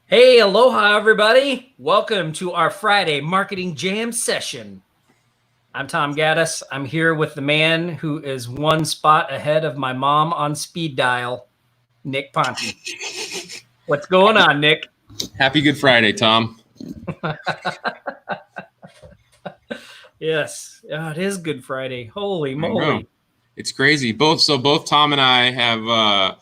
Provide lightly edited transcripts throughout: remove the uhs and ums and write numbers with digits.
Hey, aloha, everybody. Welcome to our Friday Marketing Jam session. I'm Tom Gaddis. I'm here with the man who is one spot ahead of my mom on speed dial, Nick Ponte. What's going on, Nick? Happy Good Friday, Tom. Yes, it is Good Friday. Holy moly. It's crazy. Both Tom and I have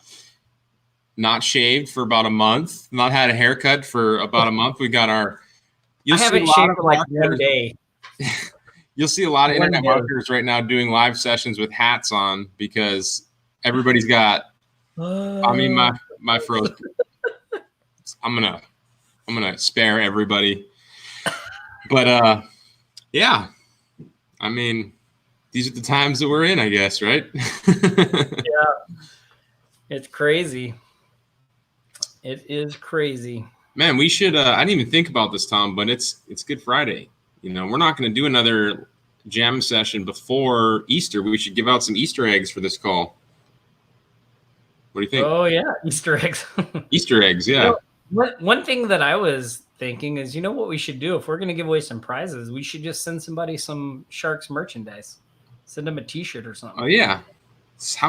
not shaved for about a month, not had a haircut for about a month. We got our I haven't shaved for like one day. You'll see a lot of internet marketers right now doing live sessions with hats on because everybody's got my froze. I'm gonna spare everybody. But yeah. I mean, these are the times that we're in, I guess, right? Yeah. It's crazy. It is crazy. Man, we should I didn't even think about this, Tom, but it's Good Friday. You know, we're not going to do another jam session before Easter. We should give out some Easter eggs for this call. What do you think? Oh, yeah, Easter eggs. Easter eggs, yeah. One thing that I was thinking is, you know what we should do? If we're going to give away some prizes, we should just send somebody some Sharks merchandise. Send them a T-shirt or something. Oh, yeah.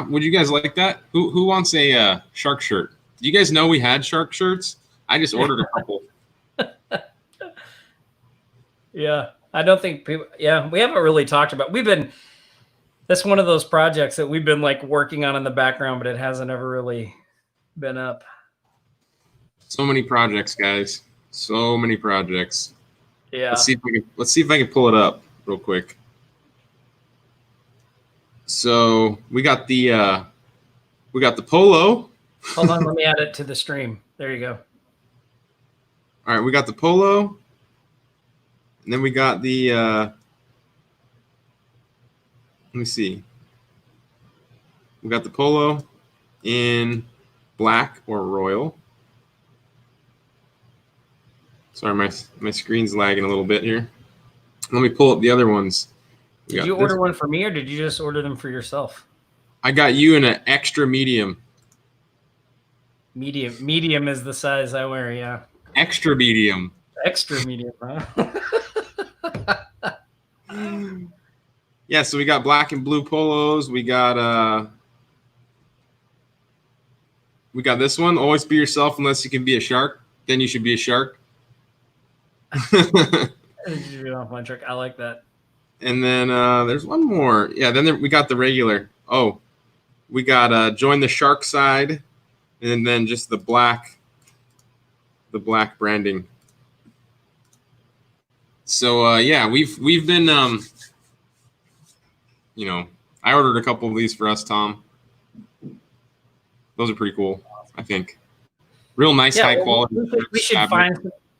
Would you guys like that? Who wants a Shark shirt? Do you guys know we had Shark shirts? I just ordered a couple. Yeah, I don't think people. Yeah, we haven't really talked about. That's one of those projects that we've been like working on in the background, but it hasn't ever really been up. So many projects, guys. So many projects. Yeah. Let's see if I can pull it up real quick. So we got the polo. Hold on, let me add it to the stream. There you go. All right, we got the polo. And then we got the let me see. We got the polo in black or royal. Sorry, my screen's lagging a little bit here. Let me pull up the other ones. Did you order one for me, or did you just order them for yourself? I got you in an extra medium. Medium is the size I wear, yeah. Extra medium. Extra medium, huh? Yeah, so we got black and blue polos. We got this one. Always be yourself unless you can be a shark. Then you should be a shark. I like that. And then there's one more. Yeah, then we got the regular. Oh, we got join the shark side, and then just the black branding. So yeah, we've been you know, I ordered a couple of these for us, Tom. Those are pretty cool, I think. Real nice, high quality.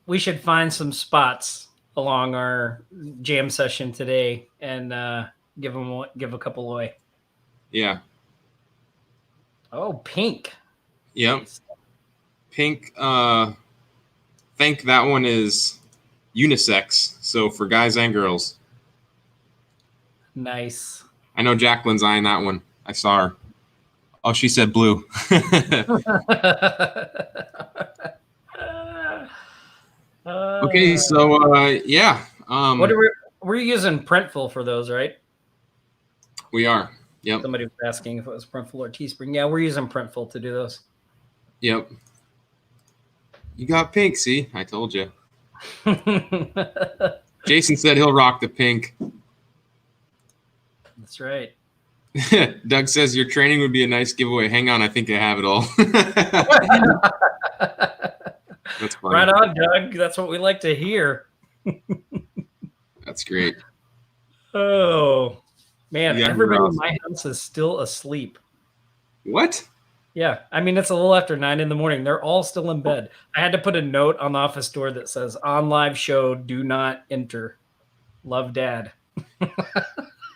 We should find some spots along our jam session today and give a couple away. Yeah. Oh, pink. Yep. Nice. Pink. I think that one is unisex, so for guys and girls. Nice. I know Jacqueline's eyeing that one. I saw her. Oh, she said blue. Okay, so yeah. We're using Printful for those, right? We are. Yep. Somebody was asking if it was Printful or Teespring. Yeah, we're using Printful to do those. Yep. You got pink, see? I told you. Jason said he'll rock the pink. That's right. Doug says your training would be a nice giveaway. Hang on, I think I have it all. That's funny. Right on, Doug. That's what we like to hear. That's great. Oh, man. Everybody in my house is still asleep. What? Yeah. I mean, it's a little after 9 in the morning. They're all still in bed. I had to put a note on the office door that says, on live show, do not enter. Love, Dad.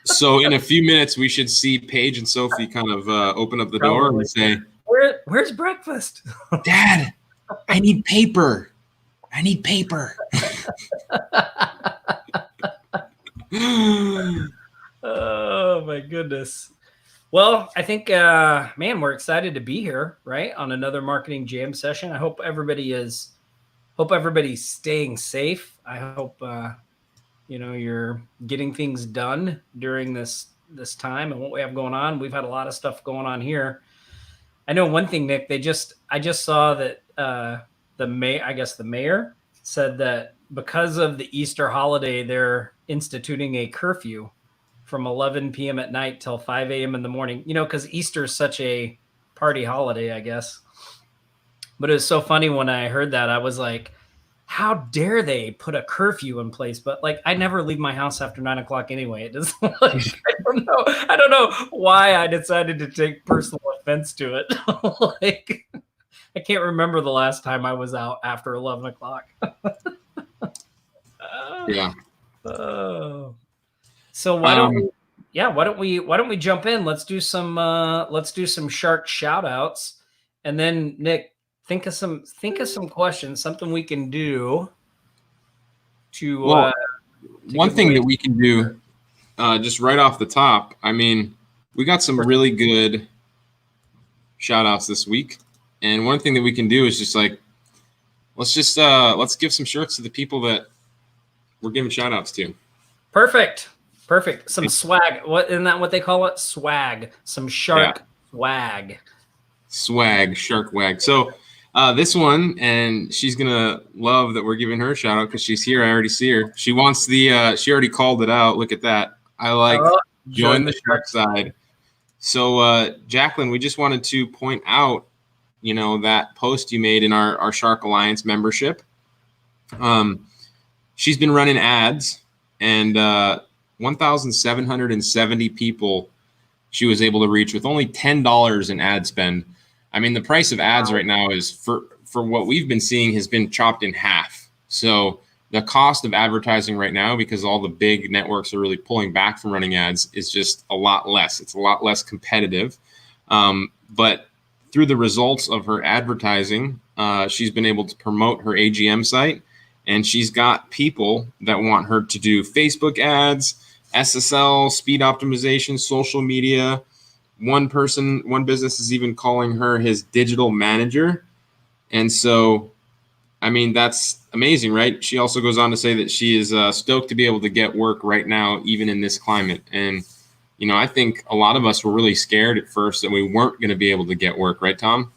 So in a few minutes, we should see Paige and Sophie kind of open up the door and say, Where's breakfast? Dad, I need paper. I need paper. Oh, my goodness. Well, I think, man, we're excited to be here, right, on another marketing jam session. I hope everybody is hope everybody's staying safe. I hope you're getting things done during this time and what we have going on. We've had a lot of stuff going on here. I know one thing, Nick. I just saw that the mayor said that because of the Easter holiday, they're instituting a curfew from 11 p.m. at night till 5 a.m. in the morning. Because Easter is such a party holiday, I guess. But it was so funny when I heard that. I was like, how dare they put a curfew in place? But like, I never leave my house after 9 o'clock anyway. It doesn't I don't know why I decided to take personal offense to it. Like, I can't remember the last time I was out after 11 o'clock. Yeah. So why don't we jump in? Let's do some shark shout outs. And then Nick, think of some questions, something we can do to one thing that we can do just right off the top. I mean, we got some really good shout outs this week. And one thing that we can do is just like, let's give some shirts to the people that we're giving shout outs to. Perfect. Some swag. Isn't that what they call it? Swag. Some shark swag. Swag, shark wag. So this one, and she's gonna love that we're giving her a shout out because she's here. I already see her. She wants she already called it out. Look at that. I like join the shark side. So Jacqueline, we just wanted to point out, that post you made in our Shark Alliance membership. She's been running ads, and 1,770 people she was able to reach with only $10 in ad spend. I mean, the price of ads right now is for what we've been seeing has been chopped in half. So the cost of advertising right now, because all the big networks are really pulling back from running ads, is just a lot less. It's a lot less competitive. But through the results of her advertising, she's been able to promote her AGM site, and she's got people that want her to do Facebook ads, SSL, speed optimization, social media. One business is even calling her his digital manager. And so, I mean, that's amazing, right? She also goes on to say that she is stoked to be able to get work right now, even in this climate. And, I think a lot of us were really scared at first that we weren't going to be able to get work, right, Tom?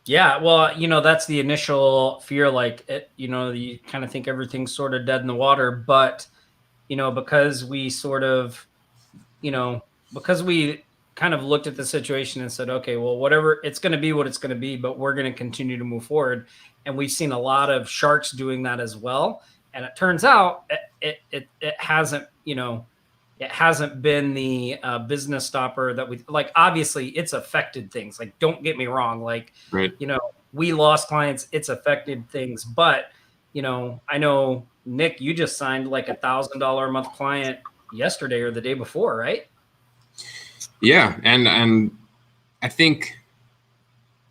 Yeah, well, that's the initial fear. Like, you kind of think everything's sort of dead in the water, but, because we sort of, because we kind of looked at the situation and said, okay, well, whatever, it's going to be what it's going to be, but we're going to continue to move forward. And we've seen a lot of sharks doing that as well. And it turns out it hasn't, it hasn't been the business stopper that we like. Obviously, it's affected things. Like, don't get me wrong. Like, right. We lost clients. It's affected things. But, I know, Nick, you just signed like $1,000 a month client yesterday or the day before, right? Yeah. And I think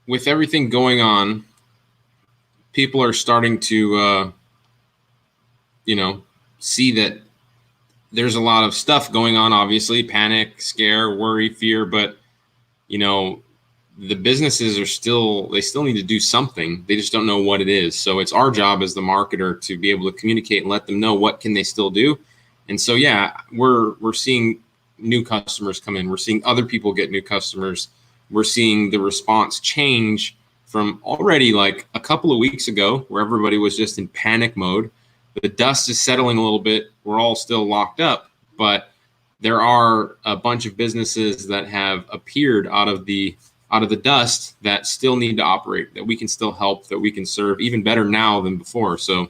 with everything going on, people are starting to, see that there's a lot of stuff going on, obviously, panic, scare, worry, fear, but, the businesses they still need to do something. They just don't know what it is. So it's our job as the marketer to be able to communicate and let them know what can they still do. And so, yeah, we're seeing new customers come in. We're seeing other people get new customers. We're seeing the response change from already like a couple of weeks ago where everybody was just in panic mode. The dust is settling a little bit. We're all still locked up, but there are a bunch of businesses that have appeared out of the dust that still need to operate, that we can still help, that we can serve even better now than before. So,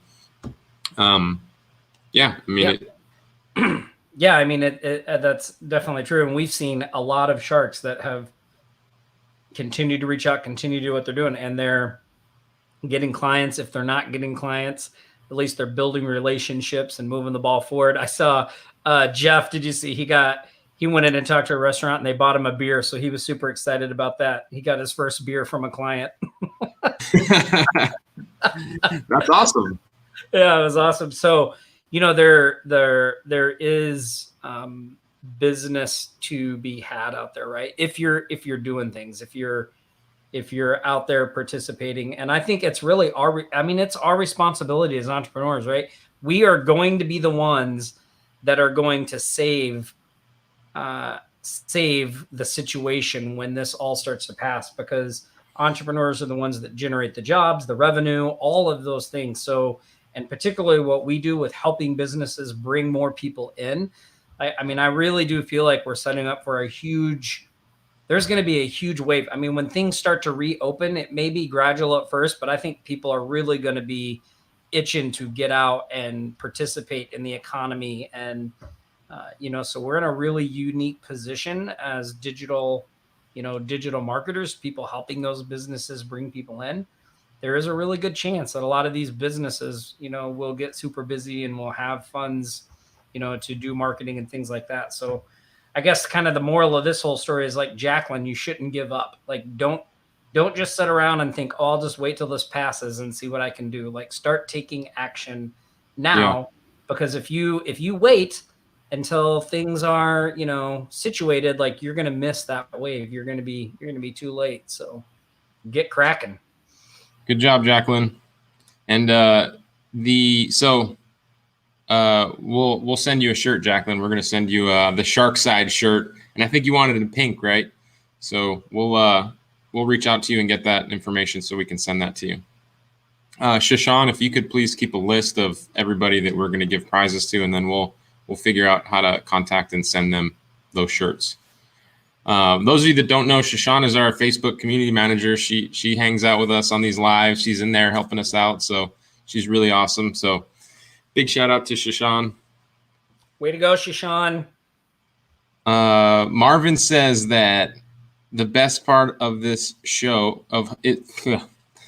yeah, I mean, yeah, I mean, that's definitely true. And we've seen a lot of sharks that have continued to reach out, continue to do what they're doing, and they're getting clients. If they're not getting clients, at least they're building relationships and moving the ball forward. I saw Jeff, did you see he went in and talked to a restaurant and they bought him a beer. So he was super excited about that. He got his first beer from a client. That's awesome. Yeah, it was awesome. So, there is business to be had out there, right? If you're doing things, if you're if you're out there participating. And I think it's really it's our responsibility as entrepreneurs, right? We are going to be the ones that are going to save the situation when this all starts to pass, because entrepreneurs are the ones that generate the jobs, the revenue, all of those things. So, and particularly what we do with helping businesses bring more people in. I really do feel like we're setting up for there's going to be a huge wave. I mean, when things start to reopen, it may be gradual at first, but I think people are really going to be itching to get out and participate in the economy. And, so we're in a really unique position as digital marketers, people helping those businesses bring people in. There is a really good chance that a lot of these businesses, will get super busy and will have funds, to do marketing and things like that. So I guess kind of the moral of this whole story is like, Jacqueline, you shouldn't give up. Like, don't just sit around and think, oh, I'll just wait till this passes and see what I can do. Like, start taking action now, because if you wait until things are, situated, like, you're going to miss that wave. You're going to be too late. So get cracking. Good job, Jacqueline. And we'll send you a shirt, Jacqueline. We're going to send you the Shark Side shirt, and I think you wanted it in pink, right? So we'll reach out to you and get that information so we can send that to you. Shashan, if you could please keep a list of everybody that we're going to give prizes to, and then we'll figure out how to contact and send them those shirts. Those of you that don't know, Shashan is our Facebook community manager. She hangs out with us on these lives. She's in there helping us out, so she's really awesome. So big shout out to Shashan. Way to go, Shashan. Marvin says that the best part of this show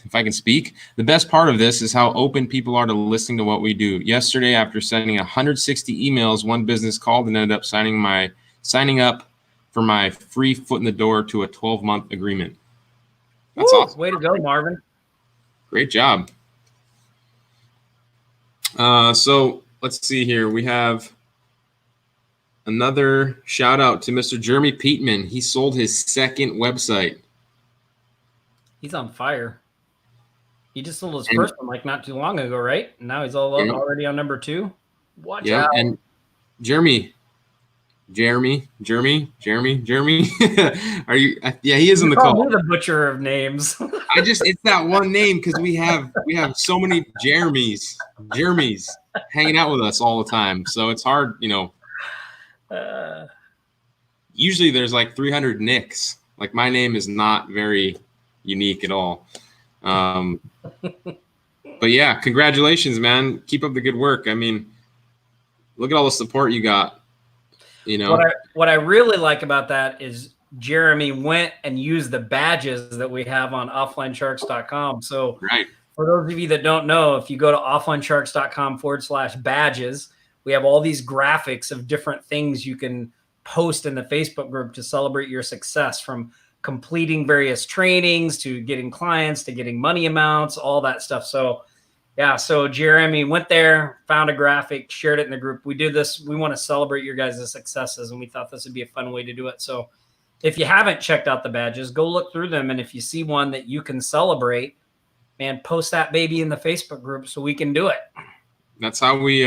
if I can speak, the best part of this is how open people are to listening to what we do. Yesterday, after sending 160 emails, one business called and ended up signing up for my free foot in the door to a 12-month agreement. That's awesome. Way to go, Marvin. Great job. So let's see here. We have another shout out to Mr. Jeremy Peatman. He sold his second website. He's on fire. He just sold his first one like not too long ago, right? And now he's already on number 2. Watch out. And Jeremy. Are you? Yeah, he is in the call. The butcher of names. It's that one name because we have so many Jeremys hanging out with us all the time. So it's hard, usually there's like 300 Nicks. Like, my name is not very unique at all. But yeah, congratulations, man. Keep up the good work. I mean, look at all the support you got. What I really like about that is Jeremy went and used the badges that we have on offlinesharks.com. So right. For those of you that don't know, if you go to offlinesharks.com/badges, we have all these graphics of different things you can post in the Facebook group to celebrate your success, from completing various trainings to getting clients to getting money amounts, all that stuff. So yeah, so Jeremy went there, found a graphic, shared it in the group. We do this. We want to celebrate your guys' successes, and we thought this would be a fun way to do it. So if you haven't checked out the badges, go look through them. And if you see one that you can celebrate, man, post that baby in the Facebook group so we can do it. That's how we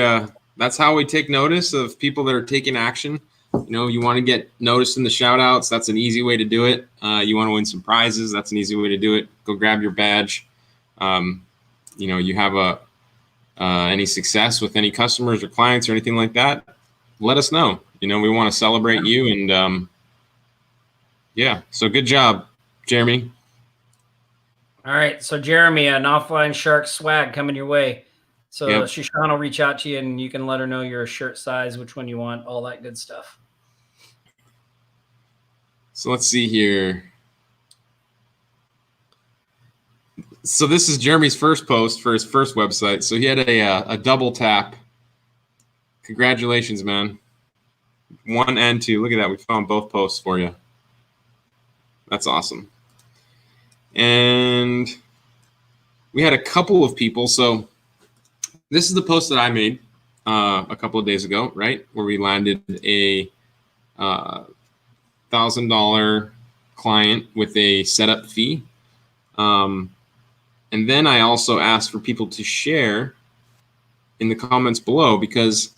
take notice of people that are taking action. You want to get noticed in the shout outs. That's an easy way to do it. You want to win some prizes. That's an easy way to do it. Go grab your badge. You have any success with any customers or clients or anything like that, let us know. We want to celebrate you. And so good job, Jeremy. All right. So Jeremy, an Offline Shark swag coming your way. So Shashan will reach out to you and you can let her know your shirt size, which one you want, all that good stuff. So let's see here. So this is Jeremy's first post for his first website. So he had a double tap. Congratulations, man. 1 and 2. Look at that. We found both posts for you. That's awesome. And we had a couple of people. So this is the post that I made a couple of days ago, right? Where we landed a $1,000 client with a setup fee. And then I also asked for people to share in the comments below because,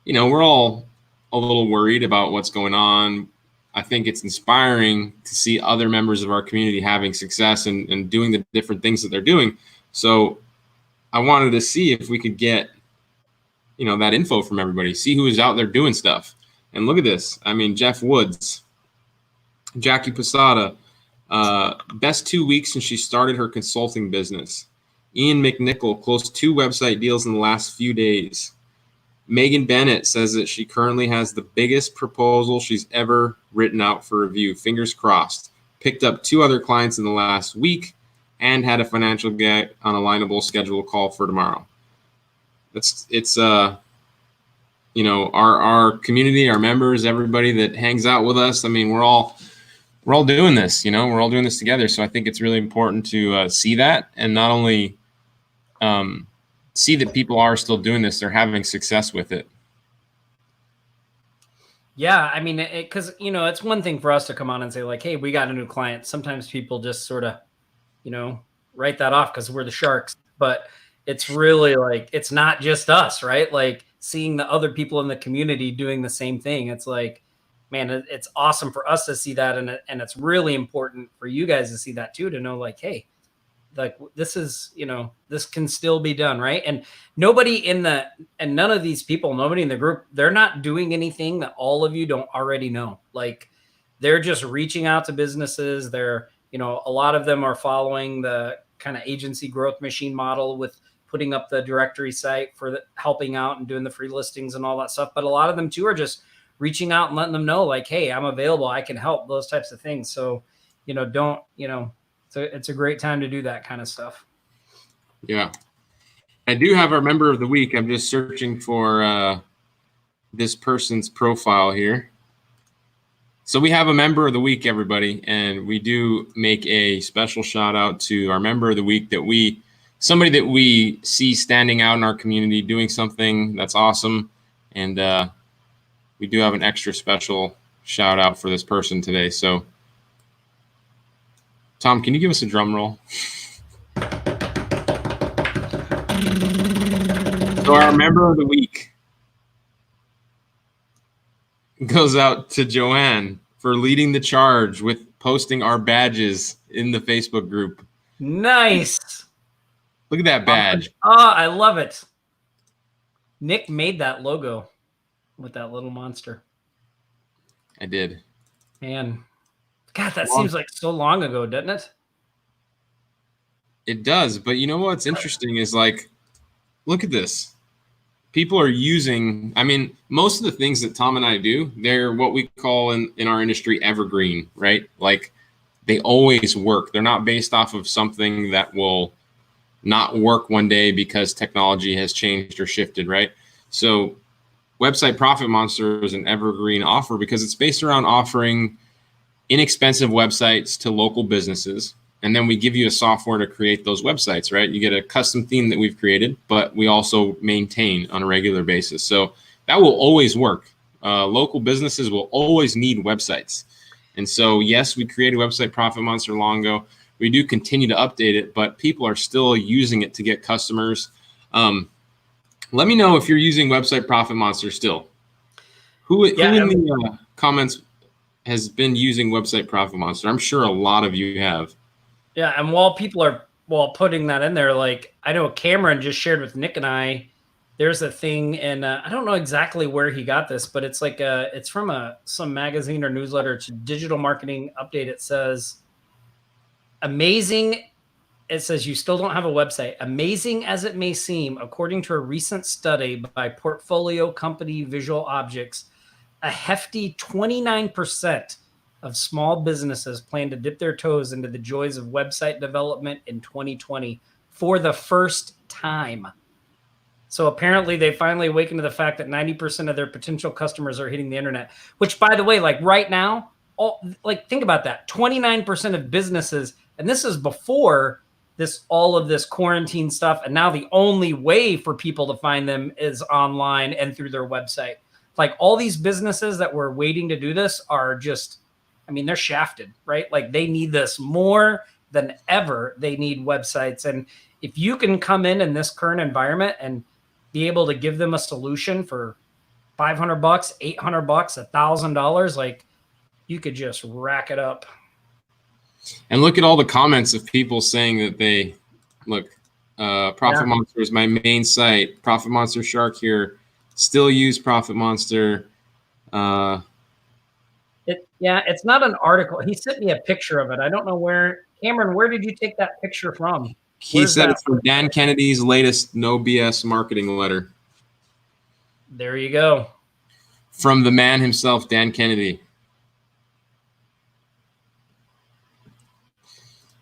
we're all a little worried about what's going on. I think it's inspiring to see other members of our community having success and doing the different things that they're doing. So I wanted to see if we could get, that info from everybody, see who is out there doing stuff. And look at this. I mean, Jeff Woods, Jackie Posada, best 2 weeks since she started her consulting business. Ian McNichol closed 2 website deals in the last few days. Megan Bennett says that she currently has the biggest proposal she's ever written out for review. Fingers crossed. Picked up 2 other clients in the last week and had a financial guy on a lineable schedule call for tomorrow. It's our community, our members, everybody that hangs out with us. I mean, we're all doing this, we're all doing this together. So I think it's really important to see that, and not only see that people are still doing this, they're having success with it. Yeah. I mean, because, it's one thing for us to come on and say like, hey, we got a new client. Sometimes people just sort of, write that off because we're the sharks. But it's really like, it's not just us, right? Like seeing the other people in the community doing the same thing. It's like, man, it's awesome for us to see that. And it's really important for you guys to see that too, to know like, hey, like this is, this can still be done. Right. And nobody and none of these people, nobody in the group, they're not doing anything that all of you don't already know. Like they're just reaching out to businesses. They're, a lot of them are following the kind of agency growth machine model with putting up the directory site for helping out and doing the free listings and all that stuff. But a lot of them too are just reaching out and letting them know like, hey, I'm available. I can help, those types of things. So, it's a great time to do that kind of stuff. Yeah. I do have our member of the week. I'm just searching for this person's profile here. So we have a member of the week, everybody, and we do make a special shout out to our member of the week somebody that we see standing out in our community doing something that's awesome. And we do have an extra special shout out for this person today. So Tom, can you give us a drum roll? So our member of the week goes out to Joanne for leading the charge with posting our badges in the Facebook group. Nice. Look at that badge. Oh, I love it. Nick made that logo with that little monster. I did. Man, God, that seems like so long ago, doesn't it? It does. But you know what's interesting is like, look at this. People are using, most of the things that Tom and I do, they're what we call in our industry evergreen, right? Like they always work. They're not based off of something that will not work one day because technology has changed or shifted, right? So Website Profit Monster is an evergreen offer because it's based around offering inexpensive websites to local businesses. And then we give you a software to create those websites, right? You get a custom theme that we've created, but we also maintain on a regular basis. So that will always work. Local businesses will always need websites. And so, yes, we created Website Profit Monster long ago. We do continue to update it, but people are still using it to get customers. Let me know if you're using Website Profit Monster still. Who in the comments has been using Website Profit Monster? I'm sure a lot of you have. Yeah, and while people are putting that in there, like I know Cameron just shared with Nick and I, there's a thing, and I don't know exactly where he got this, but it's like it's from some magazine or newsletter. It's a digital marketing update. It says, amazing. It says you still don't have a website. Amazing as it may seem, according to a recent study by portfolio company Visual Objects, a hefty 29% of small businesses plan to dip their toes into the joys of website development in 2020 for the first time. So apparently they finally awakened to the fact that 90% of their potential customers are hitting the internet, which, by the way, like right now, think about that, 29% of businesses, and this is before all of this quarantine stuff. And now the only way for people to find them is online and through their website. Like all these businesses that were waiting to do this are just, they're shafted, right? Like they need this more than ever, they need websites. And if you can come in this current environment and be able to give them a solution for $500, $800, $1,000, like you could just rack it up. And look at all the comments of people saying that they look, Profit Monster is my main site. Profit Monster Shark here. Still use Profit Monster. It's not an article. He sent me a picture of it. I don't know where. Cameron, where did you take that picture from? He said it's from Dan Kennedy's latest No BS marketing letter. There you go. From the man himself, Dan Kennedy.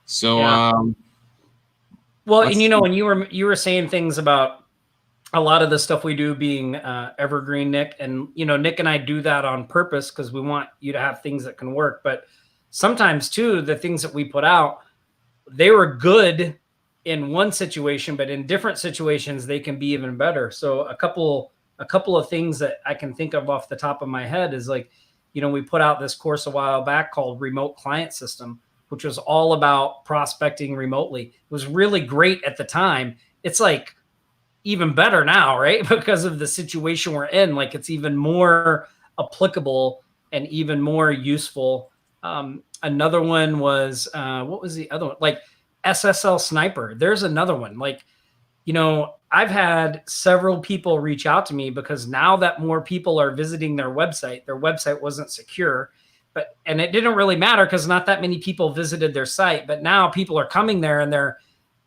So, well, and you know, when you were saying things about a lot of the stuff we do being evergreen, Nick, and you know, Nick and I do that on purpose because we want you to have things that can work. But sometimes too, the things that we put out, they were good in one situation, but in different situations, they can be even better. So a couple of things that I can think of off the top of my head is like, you know, we put out this course a while back called Remote Client System, which was all about prospecting remotely. It was really great at the time. It's like even better now, right? Because of the situation we're in, like it's even more applicable and even more useful. Another one was, what was the other one? Like SSL Sniper. There's another one. Like, you know, I've had several people reach out to me because now that more people are visiting their website wasn't secure. And it didn't really matter because not that many people visited their site. But now people are coming there and they're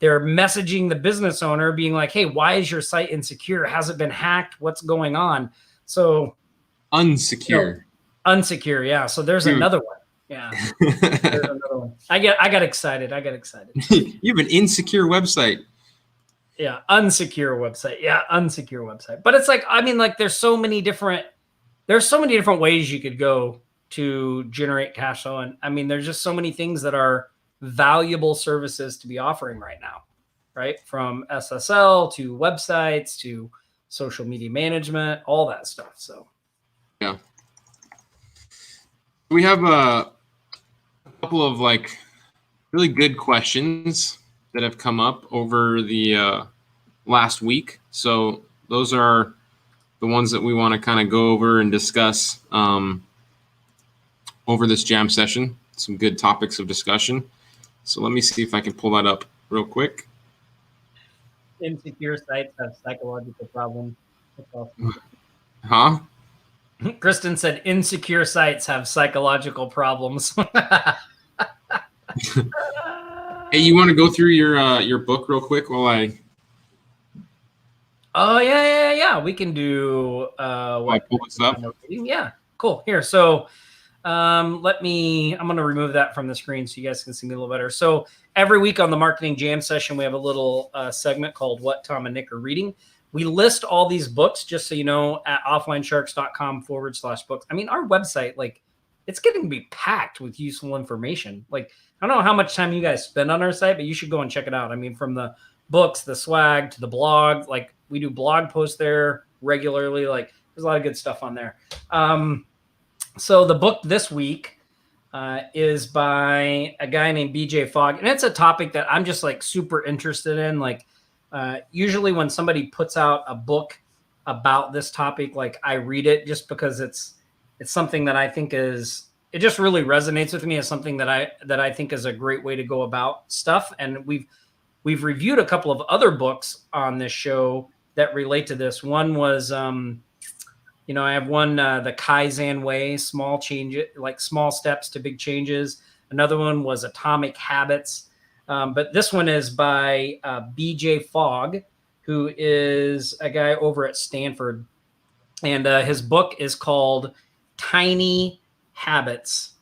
messaging the business owner being like, hey, why is your site insecure? Has it been hacked? What's going on? So unsecure. You know, unsecure, yeah. So there's another one. Yeah. There's another one. I got excited. You have an insecure website. Yeah, unsecure website. Yeah, unsecure website. But it's like, I mean, like there's so many different ways you could go to generate cash flow. And I mean, there's just so many things that are valuable services to be offering right now, right? From SSL to websites to social media management, all that stuff. So, yeah. We have a couple of like really good questions that have come up over the last week. So those are the ones that we want to kind of go over and discuss over this jam session. Some good topics of discussion. So let me see if I can pull that up real quick. Insecure sites have psychological problems. Huh? Kristen said insecure sites have psychological problems. Hey, you want to go through your book real quick while I? Oh yeah. We can do. I pull this up. Yeah, cool. Here, so I'm going to remove that from the screen so you guys can see me a little better. So every week on the Marketing Jam session, we have a little segment called What Tom and Nick Are Reading. We list all these books, just so you know, at offlinesharks.com/books. I mean, our website, like, it's getting to be packed with useful information. Like, I don't know how much time you guys spend on our site, but you should go and check it out. I mean, from the books, the swag, to the blog, like we do blog posts there regularly. Like, there's a lot of good stuff on there. So the book this week is by a guy named BJ Fogg, and it's a topic that I'm just like super interested in. Like usually when somebody puts out a book about this topic, like I read it just because it's something that I think it just really resonates with me as something that I think is a great way to go about stuff. And we've reviewed a couple of other books on this show that relate to this. One was I have one, The Kaizen Way, small steps to big changes. Another one was Atomic Habits. But this one is by BJ Fogg, who is a guy over at Stanford. And his book is called Tiny Habits.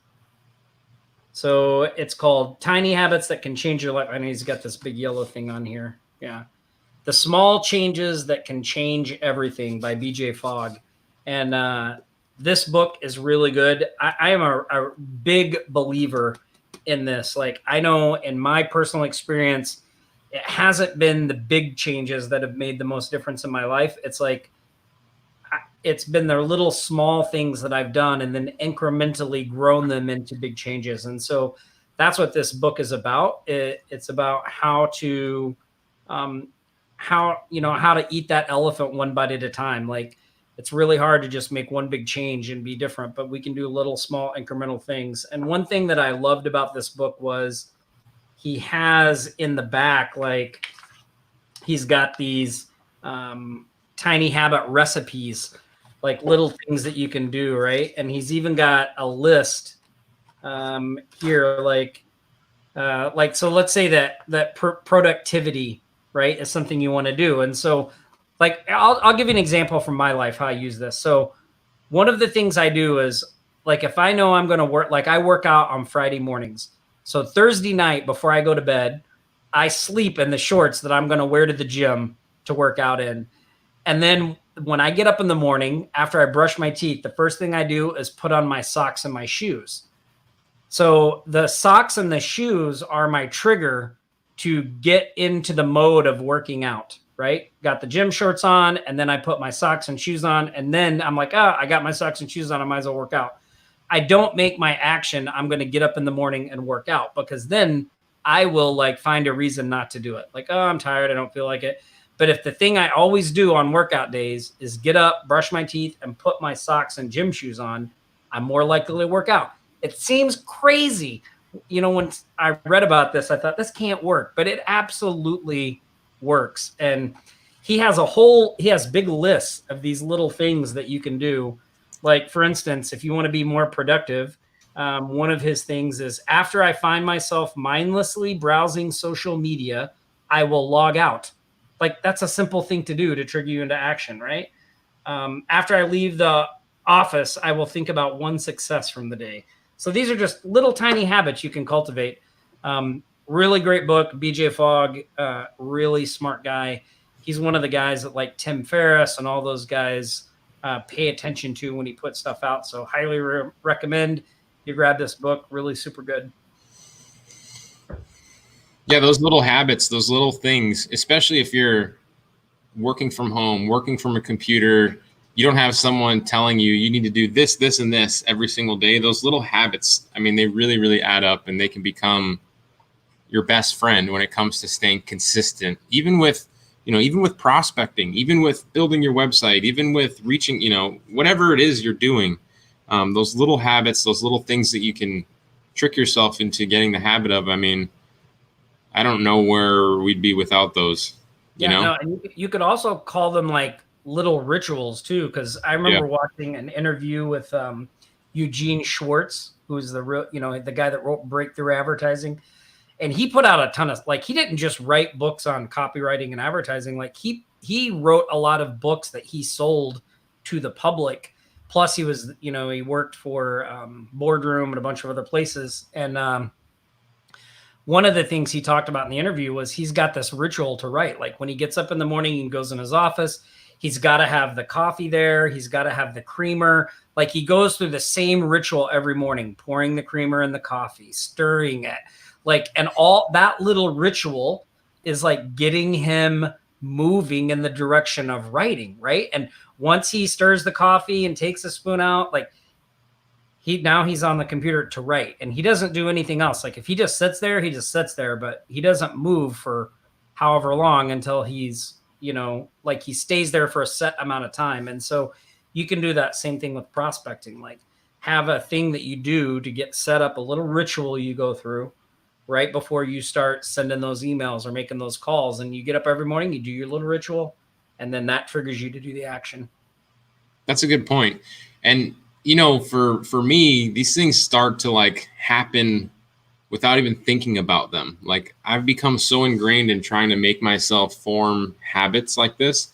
So it's called Tiny Habits That Can Change Your Life. I know he's got this big yellow thing on here. Yeah. The Small Changes That Can Change Everything by BJ Fogg. And this book is really good. I am a big believer in this. Like, I know in my personal experience, it hasn't been the big changes that have made the most difference in my life. It's like, it's been the little small things that I've done and then incrementally grown them into big changes. And so that's what this book is about. It's about how to how to eat that elephant one bite at a time. Like, it's really hard to just make one big change and be different, but we can do little small incremental things. And one thing that I loved about this book was he has in the back, like, he's got these tiny habit recipes, like little things that you can do, right? And he's even got a list here, so let's say that productivity, right, is something you want to do. And so, like, I'll give you an example from my life how I use this. So one of the things I do is, like, if I know I'm going to work, like, I work out on Friday mornings. So Thursday night before I go to bed, I sleep in the shorts that I'm going to wear to the gym to work out in. And then when I get up in the morning, after I brush my teeth, the first thing I do is put on my socks and my shoes. So the socks and the shoes are my trigger to get into the mode of working out, right? Got the gym shorts on, and then I put my socks and shoes on, and then I'm like, I got my socks and shoes on, I might as well work out. I don't make my action, I'm going to get up in the morning and work out, because then I will, like, find a reason not to do it. Like, I'm tired, I don't feel like it. But if the thing I always do on workout days is get up, brush my teeth, and put my socks and gym shoes on, I'm more likely to work out. It seems crazy. When I read about this, I thought, this can't work, but it absolutely works. And he has big lists of these little things that you can do. Like, for instance, if you want to be more productive, one of his things is, after I find myself mindlessly browsing social media, I will log out. Like, that's a simple thing to do to trigger you into action, right? After I leave the office, I will think about one success from the day. So these are just little tiny habits you can cultivate. Really great book. BJ Fogg, really smart guy. He's one of the guys that, like, Tim Ferriss and all those guys pay attention to when he puts stuff out. So highly recommend you grab this book. Really super good. Yeah, those little habits, those little things, especially if you're working from home, working from a computer, you don't have someone telling you you need to do this, this, and this every single day. Those little habits, I mean, they really, really add up, and they can become your best friend when it comes to staying consistent, even with prospecting, even with building your website, even with reaching, whatever it is you're doing. Those little habits, those little things that you can trick yourself into getting the habit of. I mean, I don't know where we'd be without those. And you could also call them, like, little rituals too, because I remember watching an interview with Eugene Schwartz, who's the guy that wrote Breakthrough Advertising, and he put out a ton of, like, he didn't just write books on copywriting and advertising. Like, he wrote a lot of books that he sold to the public. Plus, he was, he worked for Boardroom and a bunch of other places. And one of the things he talked about in the interview was he's got this ritual to write. Like, when he gets up in the morning and goes in his office, he's got to have the coffee there. He's got to have the creamer. Like, he goes through the same ritual every morning, pouring the creamer in the coffee, stirring it. Like, and all that little ritual is, like, getting him moving in the direction of writing, right? And once he stirs the coffee and takes a spoon out, like, he's on the computer to write, and he doesn't do anything else. Like, if he just sits there, he just sits there, but he doesn't move for however long until he's, like, he stays there for a set amount of time. And so you can do that same thing with prospecting. Like, have a thing that you do to get set up, a little ritual you go through right before you start sending those emails or making those calls. And you get up every morning, you do your little ritual, and then that triggers you to do the action. That's a good point. And, for me, these things start to, like, happen without even thinking about them. Like, I've become so ingrained in trying to make myself form habits like this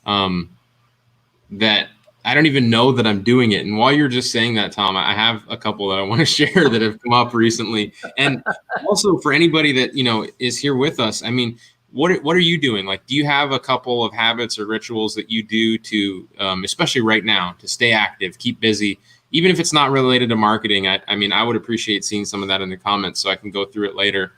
that I don't even know that I'm doing it. And while you're just saying that, Tom, I have a couple that I want to share that have come up recently. And also for anybody that, is here with us, I mean, what are you doing? Like, do you have a couple of habits or rituals that you do to, especially right now, to stay active, keep busy, even if it's not related to marketing? I mean, I would appreciate seeing some of that in the comments so I can go through it later.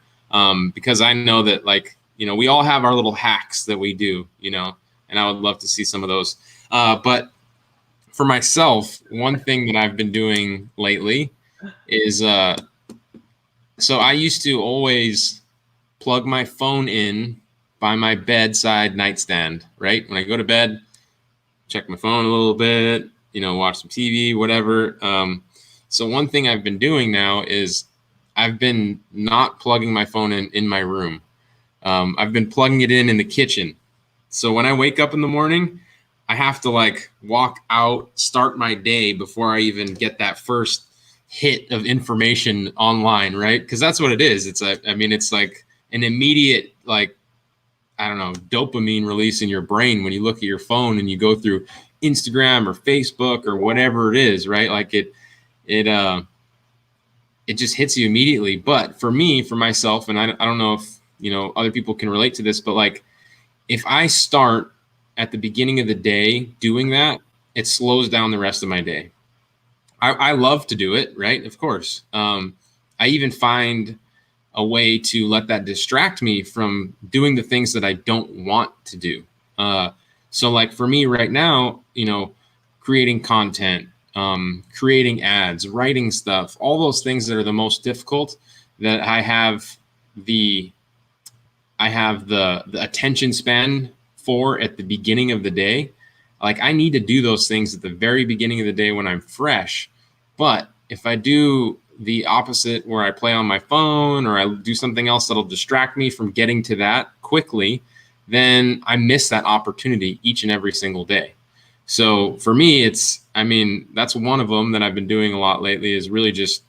Because I know that, like, we all have our little hacks that we do, and I would love to see some of those. But for myself, one thing that I've been doing lately is So I used to always plug my phone in by my bedside nightstand, right? When I go to bed, check my phone a little bit, watch some TV, whatever. So one thing I've been doing now is I've been not plugging my phone in my room. I've been plugging it in the kitchen. So when I wake up in the morning, I have to like walk out, start my day before I even get that first hit of information online, right? Because that's what it is. It's like an immediate, like, I don't know, dopamine release in your brain when you look at your phone and you go through Instagram or Facebook or whatever it is, right? Like it just hits you immediately. But for me, for myself, and I don't know if other people can relate to this, but like if I start at the beginning of the day doing that, it slows down the rest of my day. I love to do it, right? Of course. I even find a way to let that distract me from doing the things that I don't want to do. So like for me right now, creating content, creating ads, writing stuff, all those things that are the most difficult, that I have the attention span for at the beginning of the day. Like I need to do those things at the very beginning of the day when I'm fresh. But if I do the opposite, where I play on my phone or I do something else that'll distract me from getting to that quickly, then I miss that opportunity each and every single day. So for me, that's one of them that I've been doing a lot lately, is really just,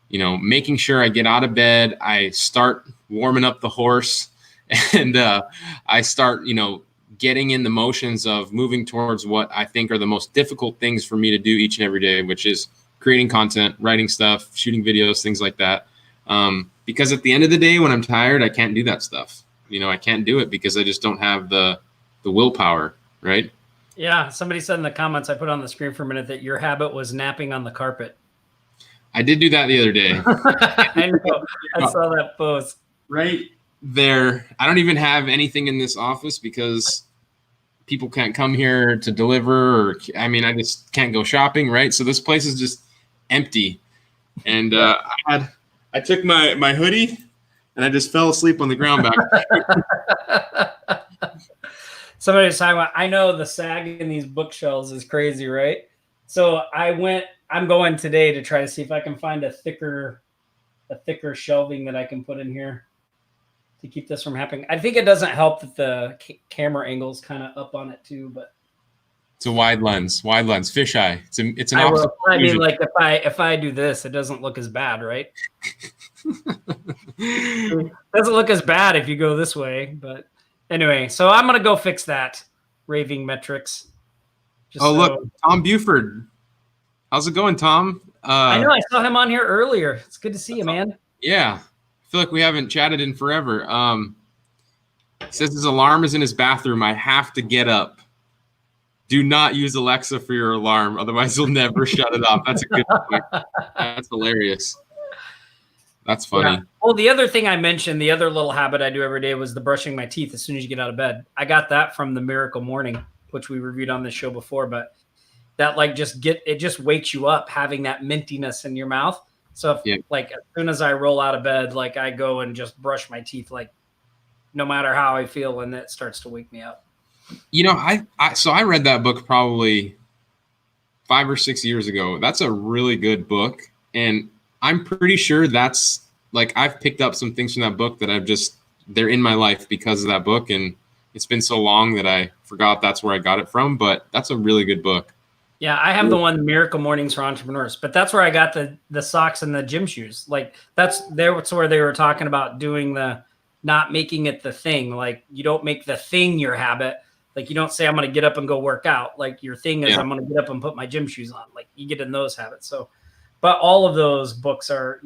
making sure I get out of bed, I start warming up the horse, and I start, getting in the motions of moving towards what I think are the most difficult things for me to do each and every day, which is creating content, writing stuff, shooting videos, things like that. Because at the end of the day, when I'm tired, I can't do that stuff. I can't do it because I just don't have the willpower, right? Yeah. Somebody said in the comments, I put on the screen for a minute, that your habit was napping on the carpet. I did do that the other day. I know. I saw that post. Right there. I don't even have anything in this office because people can't come here to deliver, or I just can't go shopping, right? So this place is just empty. And I took my hoodie and I just fell asleep on the ground back. Somebody was talking about, I know the sag in these bookshelves is crazy, right? So I'm going today to try to see if I can find a thicker shelving that I can put in here to keep this from happening. I think it doesn't help that the camera angle's kind of up on it too, but it's a wide lens, fisheye. It's an opposite. I mean, like if I do this, it doesn't look as bad, right? It doesn't look as bad if you go this way, but anyway, so I'm gonna go fix that. Raving Metrics. Look, Tom Buford. How's it going, Tom? I know, I saw him on here earlier. It's good to see you, man. Yeah. I feel like we haven't chatted in forever. Says his alarm is in his bathroom. I have to get up. Do not use Alexa for your alarm, otherwise you'll never shut it off. That's a good point. That's hilarious. That's funny. Yeah. Well, the other thing I mentioned, the other little habit I do every day, was the brushing my teeth as soon as you get out of bed. I got that from the Miracle Morning, which we reviewed on this show before, but that it just wakes you up having that mintiness in your mouth. So like as soon as I roll out of bed, like I go and just brush my teeth, like no matter how I feel, and that starts to wake me up. I read that book probably 5 or 6 years ago. That's a really good book. And I'm pretty sure that's like, I've picked up some things from that book that they're in my life because of that book. And it's been so long that I forgot that's where I got it from, but that's a really good book. Yeah, I have the one Miracle Mornings for Entrepreneurs, but that's where I got the socks and the gym shoes. Like that's where they were talking about doing the not making it the thing. Like you don't make the thing your habit. Like you don't say I'm going to get up and go work out. Like your thing is I'm going to get up and put my gym shoes on. Like you get in those habits. So, but all of those books are,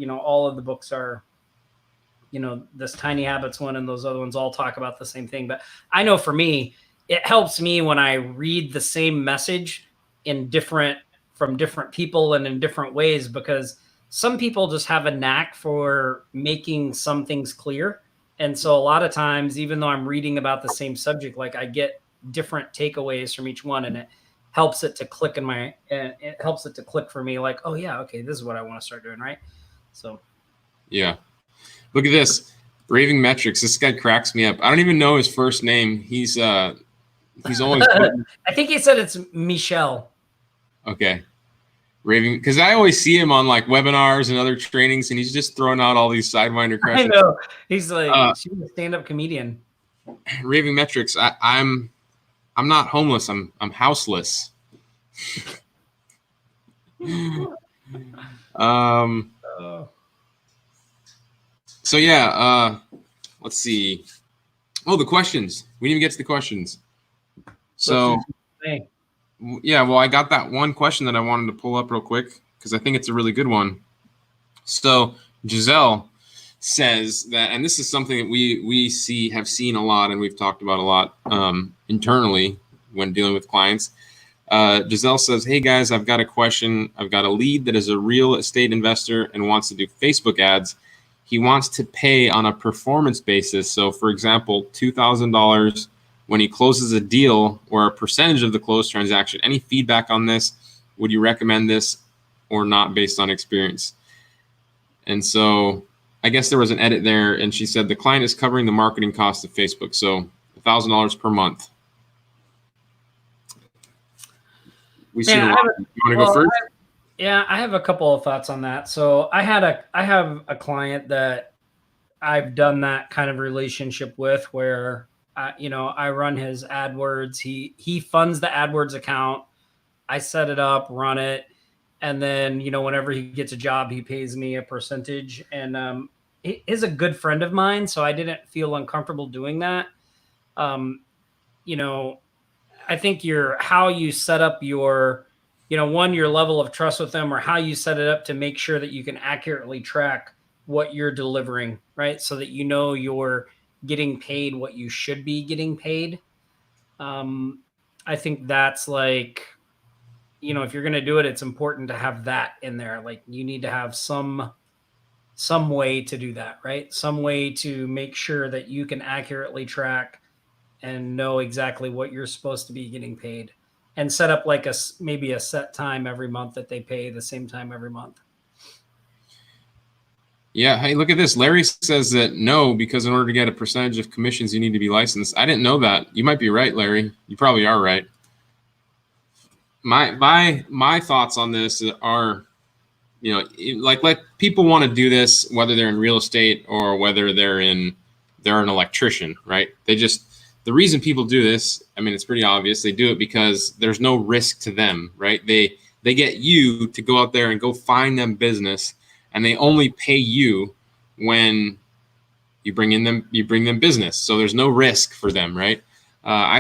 this Tiny Habits one and those other ones all talk about the same thing. But I know for me, it helps me when I read the same message from different people and in different ways, because some people just have a knack for making some things clear. And so a lot of times, even though I'm reading about the same subject, like I get different takeaways from each one, and it helps it to click for me. Like, oh yeah, okay, this is what I want to start doing. Right. So. Yeah. Look at this. Raving Metrics. This guy cracks me up. I don't even know his first name. He's always I think he said it's Michelle. Okay. Raving, because I always see him on like webinars and other trainings, and he's just throwing out all these sidewinder questions. I know. He's like she's a stand-up comedian. Raving Metrics. I'm not homeless. I'm houseless. So yeah, let's see. Oh, the questions. We didn't even get to the questions. So yeah, well, I got that one question that I wanted to pull up real quick because I think it's a really good one. So Giselle says that, and this is something that we have seen a lot, and we've talked about a lot internally when dealing with clients. Giselle says, "Hey guys, I've got a question. I've got a lead that is a real estate investor and wants to do Facebook ads. He wants to pay on a performance basis. So, for example, $2,000 when he closes a deal or a percentage of the closed transaction. Any feedback on this? Would you recommend this or not based on experience?" And so I guess there was an edit there, and she said the client is covering the marketing cost of Facebook, so $1,000 per month. We see a lot. You want to go first? I have a couple of thoughts on that. So I have a client that I've done that kind of relationship with where I run his AdWords. He funds the AdWords account. I set it up, run it, and then whenever he gets a job, he pays me a percentage. And he is a good friend of mine, so I didn't feel uncomfortable doing that. I think how you set up your your level of trust with them, or how you set it up to make sure that you can accurately track what you're delivering, right? So that you're getting paid what you should be getting paid. I think that's like, if you're going to do it, it's important to have that in there. Like you need to have some way to do that, right? Some way to make sure that you can accurately track and know exactly what you're supposed to be getting paid, and set up like maybe a set time every month that they pay the same time every month. Yeah. Hey, look at this. Larry says that no, because in order to get a percentage of commissions, you need to be licensed. I didn't know that. You might be right, Larry. You probably are right. My thoughts on this are, like people want to do this, whether they're in real estate or whether they're an electrician, right? The reason people do this, I mean, it's pretty obvious. They do it because there's no risk to them, right? They get you to go out there and go find them business, and they only pay you when you bring them business. So there's no risk for them, right? I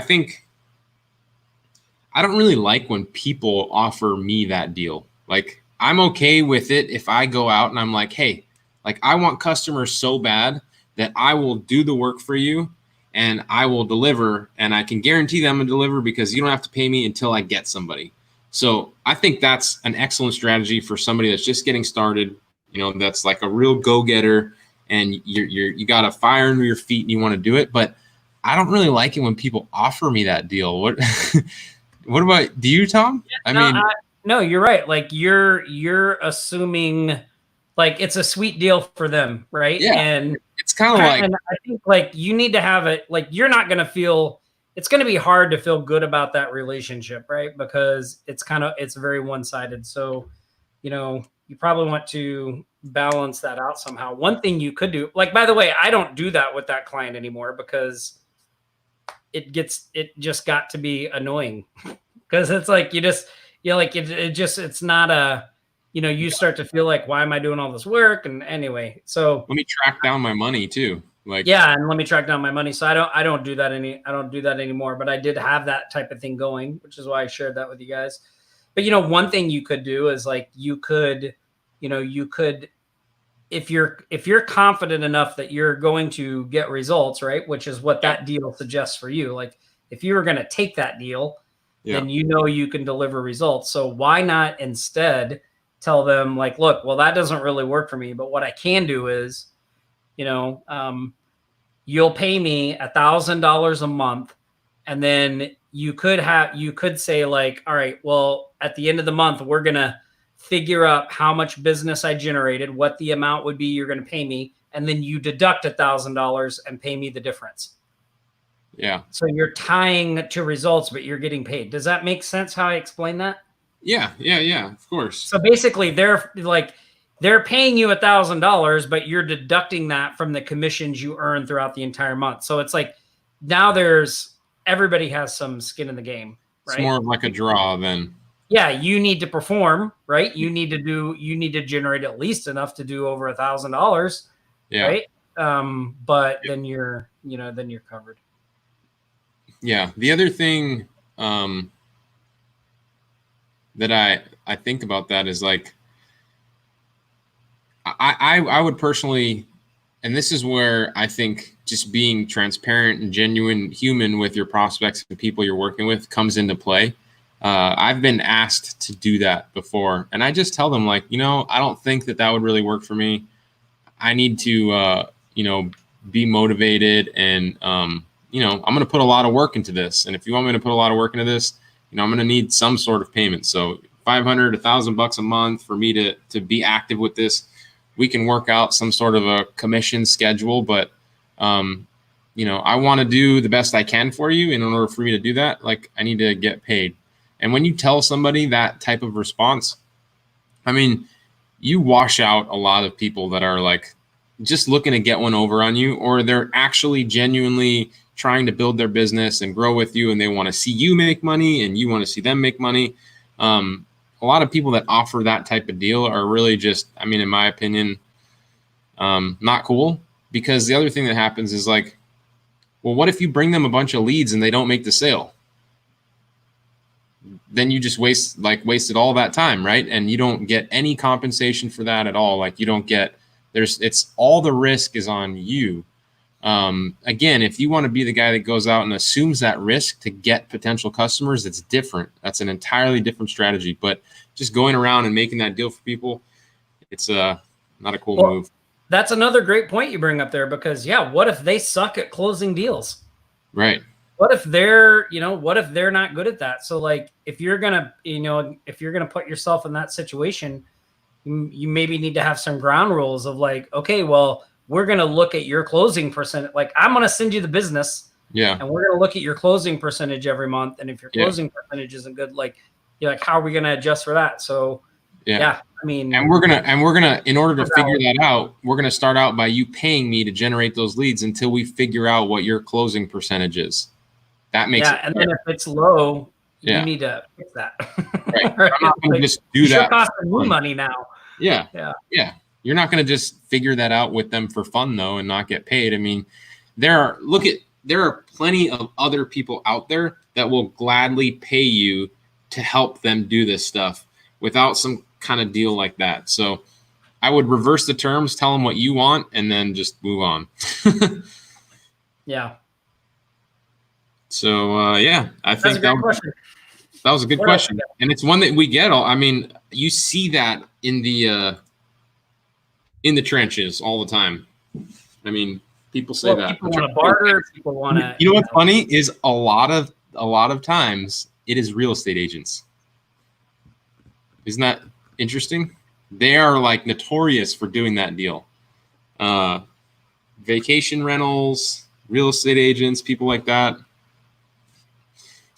don't really like when people offer me that deal. Like I'm okay with it if I go out and I'm like, hey, like I want customers so bad that I will do the work for you. And I will deliver, and I can guarantee them to deliver because you don't have to pay me until I get somebody. So I think that's an excellent strategy for somebody that's just getting started, that's like a real go-getter, and you got a fire under your feet and you want to do it. But I don't really like it when people offer me that deal. What about, do you, Tom? No, you're right. Like you're assuming like it's a sweet deal for them, right? Yeah. And it's kind of like, and I think like you need to have it, like you're not going to feel, it's going to be hard to feel good about that relationship, right? Because it's very one-sided. So, you probably want to balance that out somehow. One thing you could do, like, by the way, I don't do that with that client anymore because it just got to be annoying because it's like, it's not a, you start to feel like, why am I doing all this work? And anyway, so let me track down my money too. Like, yeah. And let me track down my money. So I don't do that anymore, but I did have that type of thing going, which is why I shared that with you guys. But, one thing you could do is like, you could, if you're confident enough that you're going to get results, right? Which is what that deal suggests for you. Like if you were going to take that deal, then you can deliver results. So why not instead tell them like, look, well, that doesn't really work for me, but what I can do is, you'll pay me $1,000 a month. And then you could say like, all right, well, at the end of the month, we're going to figure out how much business I generated, what the amount would be you're going to pay me. and then you deduct $1,000 and pay me the difference. Yeah. So you're tying to results, but you're getting paid. Does that make sense how I explain that? Yeah. Of course. So basically they're paying you $1,000, but you're deducting that from the commissions you earn throughout the entire month. So it's like now everybody has some skin in the game, right? It's more of like a draw then. Yeah, you need to perform, right? You need to generate at least enough to do over $1,000, right? But then you're covered. Yeah. The other thing that I think about that is like, I would personally, and this is where I think just being transparent and genuine human with your prospects and people you're working with comes into play. I've been asked to do that before, and I just tell them like, I don't think that would really work for me. I need to, be motivated, and I'm going to put a lot of work into this. And if you want me to put a lot of work into this, I'm going to need some sort of payment. So $500, $1,000 a month for me to be active with this. We can work out some sort of a commission schedule, but I want to do the best I can for you. And in order for me to do that, like, I need to get paid. And when you tell somebody that type of response, I mean, you wash out a lot of people that are like just looking to get one over on you, or they're actually genuinely trying to build their business and grow with you, and they want to see you make money and you want to see them make money. A lot of people that offer that type of deal are really just, I mean, in my opinion, not cool, because the other thing that happens is like, well, what if you bring them a bunch of leads and they don't make the sale? Then you just wasted all that time, right? And you don't get any compensation for that at all. Like, you don't get, it's all the risk is on you. Again, if you want to be the guy that goes out and assumes that risk to get potential customers, it's different. That's an entirely different strategy. But just going around and making that deal for people, it's not a cool move. That's another great point you bring up there, because what if they suck at closing deals? Right. What if they're not good at that? So like, if you're gonna put yourself in that situation, you maybe need to have some ground rules of like, okay, well, we're going to look at your closing percent. Like, I'm going to send you the business. Yeah. And we're going to look at your closing percentage every month. And if your closing percentage isn't good, like, you're like, how are we going to adjust for that? So I mean, and we're going to, in order to figure that out, we're going to start out by you paying me to generate those leads until we figure out what your closing percentage is. That makes it. And then if it's low, you need to fix that. Right. I'm not going to just do that. It's costing me money now. Yeah. You're not going to just figure that out with them for fun though and not get paid. I mean, there are plenty of other people out there that will gladly pay you to help them do this stuff without some kind of deal like that. So I would reverse the terms, tell them what you want, and then just move on. Yeah. So I think that was a good question. And it's one that we get I mean, you see that in the trenches all the time. I mean, people say that people want to barter. People want to. You know what's funny is a lot of times it is real estate agents. Isn't that interesting? They are like notorious for doing that deal. Vacation rentals, real estate agents, people like that.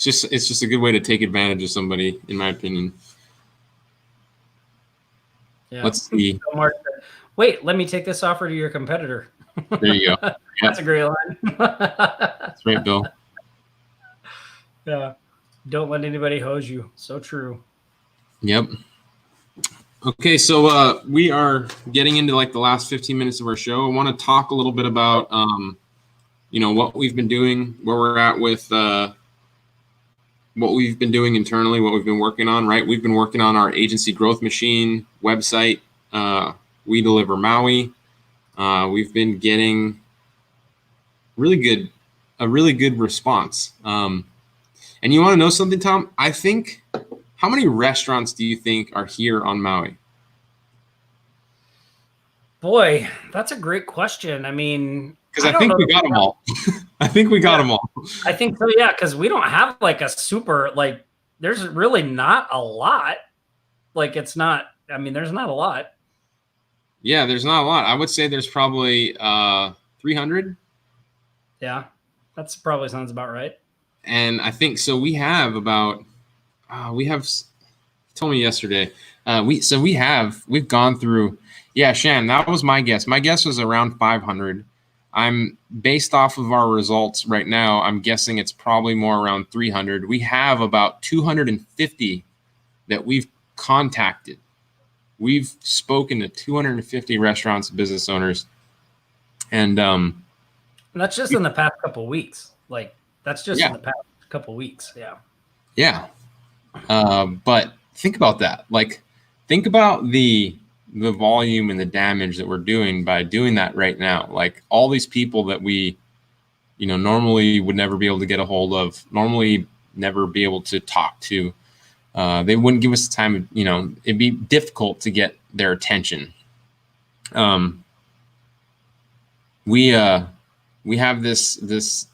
It's just a good way to take advantage of somebody, in my opinion. Yeah. Let's see. Wait, let me take this offer to your competitor. There you go. That's a great line. That's right, Bill. Yeah. Don't let anybody hose you. So true. Yep. Okay, so we are getting into like the last 15 minutes of our show. I want to talk a little bit about what we've been doing, where we're at with what we've been doing internally, what we've been working on, right? We've been working on our agency growth machine website. We Deliver Maui. We've been getting a really good response. And you want to know something, Tom? I think, how many restaurants do you think are here on Maui? Boy, that's a great question. I mean, because I think we got them all. I think we got them all. I think so, yeah, because we don't have like a super, like, there's really not a lot. Like, it's not, I mean, there's not a lot. Yeah, there's not a lot. I would say there's probably 300. Yeah, that's probably sounds about right. And I think so. We have about told me yesterday. We've gone through. Yeah, Shan, that was my guess. My guess was around 500. I'm based off of our results right now. I'm guessing it's probably more around 300. We have about 250 that we've contacted. We've spoken to 250 restaurants and business owners, and that's just in the past couple of weeks. Like that's just in the past couple of weeks. Yeah. Yeah. But think about that. Like, think about the volume and the damage that we're doing by doing that right now. Like all these people that we, normally would never be able to get a hold of, normally never be able to talk to. They wouldn't give us the time. It'd be difficult to get their attention. We have this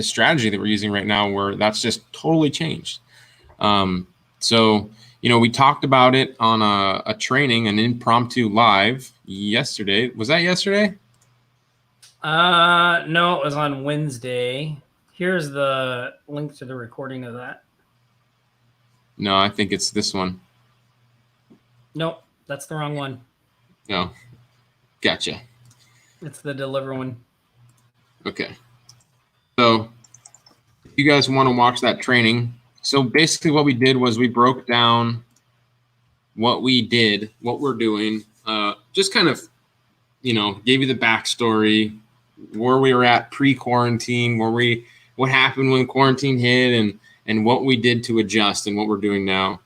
strategy that we're using right now where that's just totally changed. So, we talked about it on a training, an impromptu live yesterday. Was that yesterday? No, it was on Wednesday. Here's the link to the recording of that. No, I think it's this one. Nope, that's the wrong one. No. Gotcha. It's the deliver one. Okay. So if you guys want to watch that training, so basically what we did was we broke down what we did, what we're doing, just kind of, gave you the backstory, where we were at pre-quarantine, what happened when quarantine hit, and what we did to adjust and what we're doing now.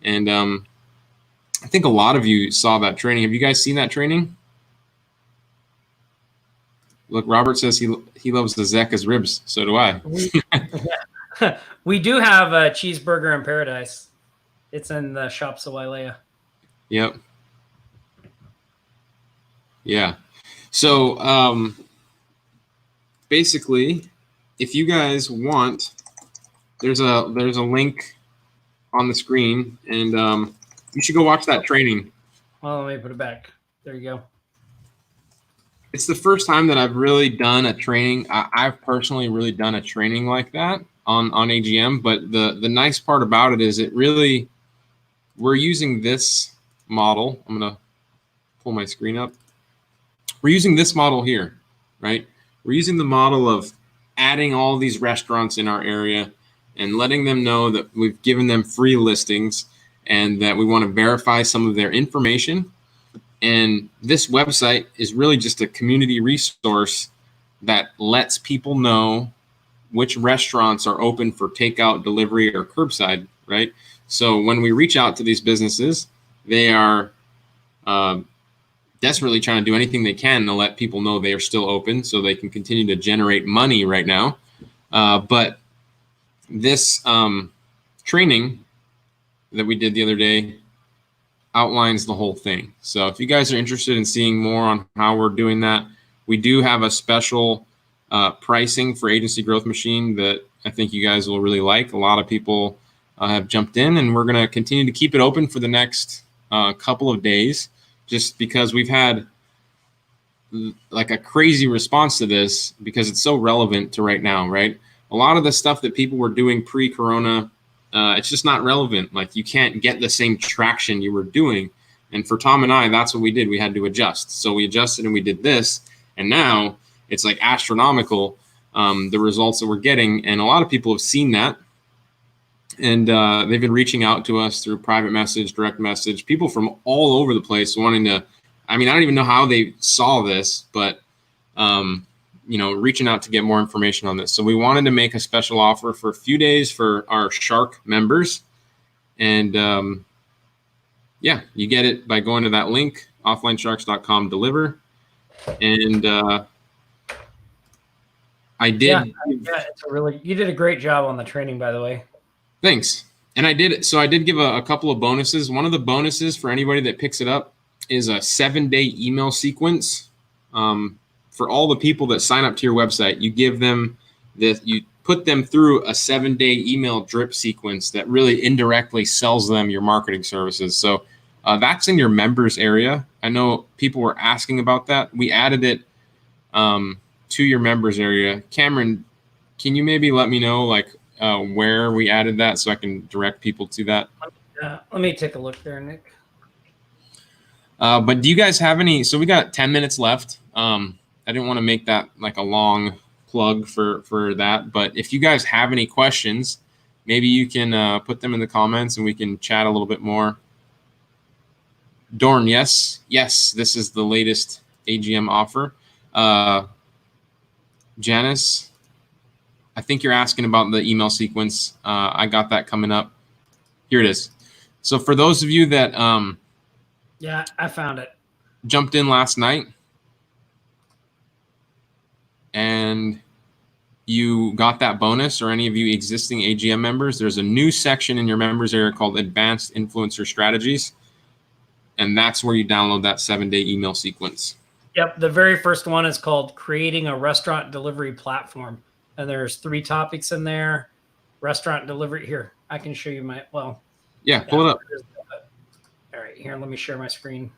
And I think a lot of you saw that training. Have you guys seen that training? Look, Robert says he loves the Zecca's ribs. So do I. We do have a cheeseburger in paradise. It's in the Shops of Wailea. Yep. Yeah. So basically, if you guys want, there's a link on the screen, and you should go watch that training. Well, let me put it back. There you go. It's the first time that I've really done a training. I've personally really done a training like that on AGM. But the nice part about it is we're using this model. I'm going to pull my screen up. We're using this model here, right? We're using the model of adding all these restaurants in our area and letting them know that we've given them free listings and that we want to verify some of their information. And this website is really just a community resource that lets people know which restaurants are open for takeout, delivery, or curbside, right? So when we reach out to these businesses, they are desperately trying to do anything they can to let people know they are still open so they can continue to generate money right now. But this training that we did the other day outlines the whole thing. So if you guys are interested in seeing more on how we're doing that, we do have a special pricing for Agency Growth Machine that I think you guys will really like. A lot of people have jumped in, and we're going to continue to keep it open for the next couple of days, just because we've had like a crazy response to this because it's so relevant to right now, right? A lot of the stuff that people were doing pre-corona, it's just not relevant. Like you can't get the same traction you were doing. And for Tom and I, that's what we did. We had to adjust. So we adjusted and we did this. And now it's like astronomical, the results that we're getting. And a lot of people have seen that. And they've been reaching out to us through private message, direct message, people from all over the place wanting to, I don't even know how they saw this, but, reaching out to get more information on this. So we wanted to make a special offer for a few days for our Shark members. And you get it by going to that link, offlinesharks.com/deliver. And I did. Yeah, it's you did a great job on the training, by the way. Thanks. And I did give a couple of bonuses. One of the bonuses for anybody that picks it up is a 7-day email sequence. For all the people that sign up to your website, you give them you put them through a 7-day email drip sequence that really indirectly sells them your marketing services. So That's in your members area. I know people were asking about that. We added it to your members area. Cameron, can you maybe let me know where we added that so I can direct people to that? Let me take a look there, Nick. But do you guys have any? So we got 10 minutes left. I didn't want to make that like a long plug for that. But if you guys have any questions, maybe you can put them in the comments and we can chat a little bit more. Dorn, yes, this is the latest AGM offer. Janice, I think you're asking about the email sequence. I got that coming up. Here it is. So for those of you that yeah, I found it. Jumped in last night and you got that bonus, or any of you existing AGM members, there's a new section in your members area called Advanced Influencer Strategies. And that's where you download that 7-day email sequence. Yep. The very first one is called Creating a Restaurant Delivery Platform. And there's 3 topics in there. Restaurant delivery. Here, I can show you my, well. Yeah, pull it up. All right, here, let me share my screen.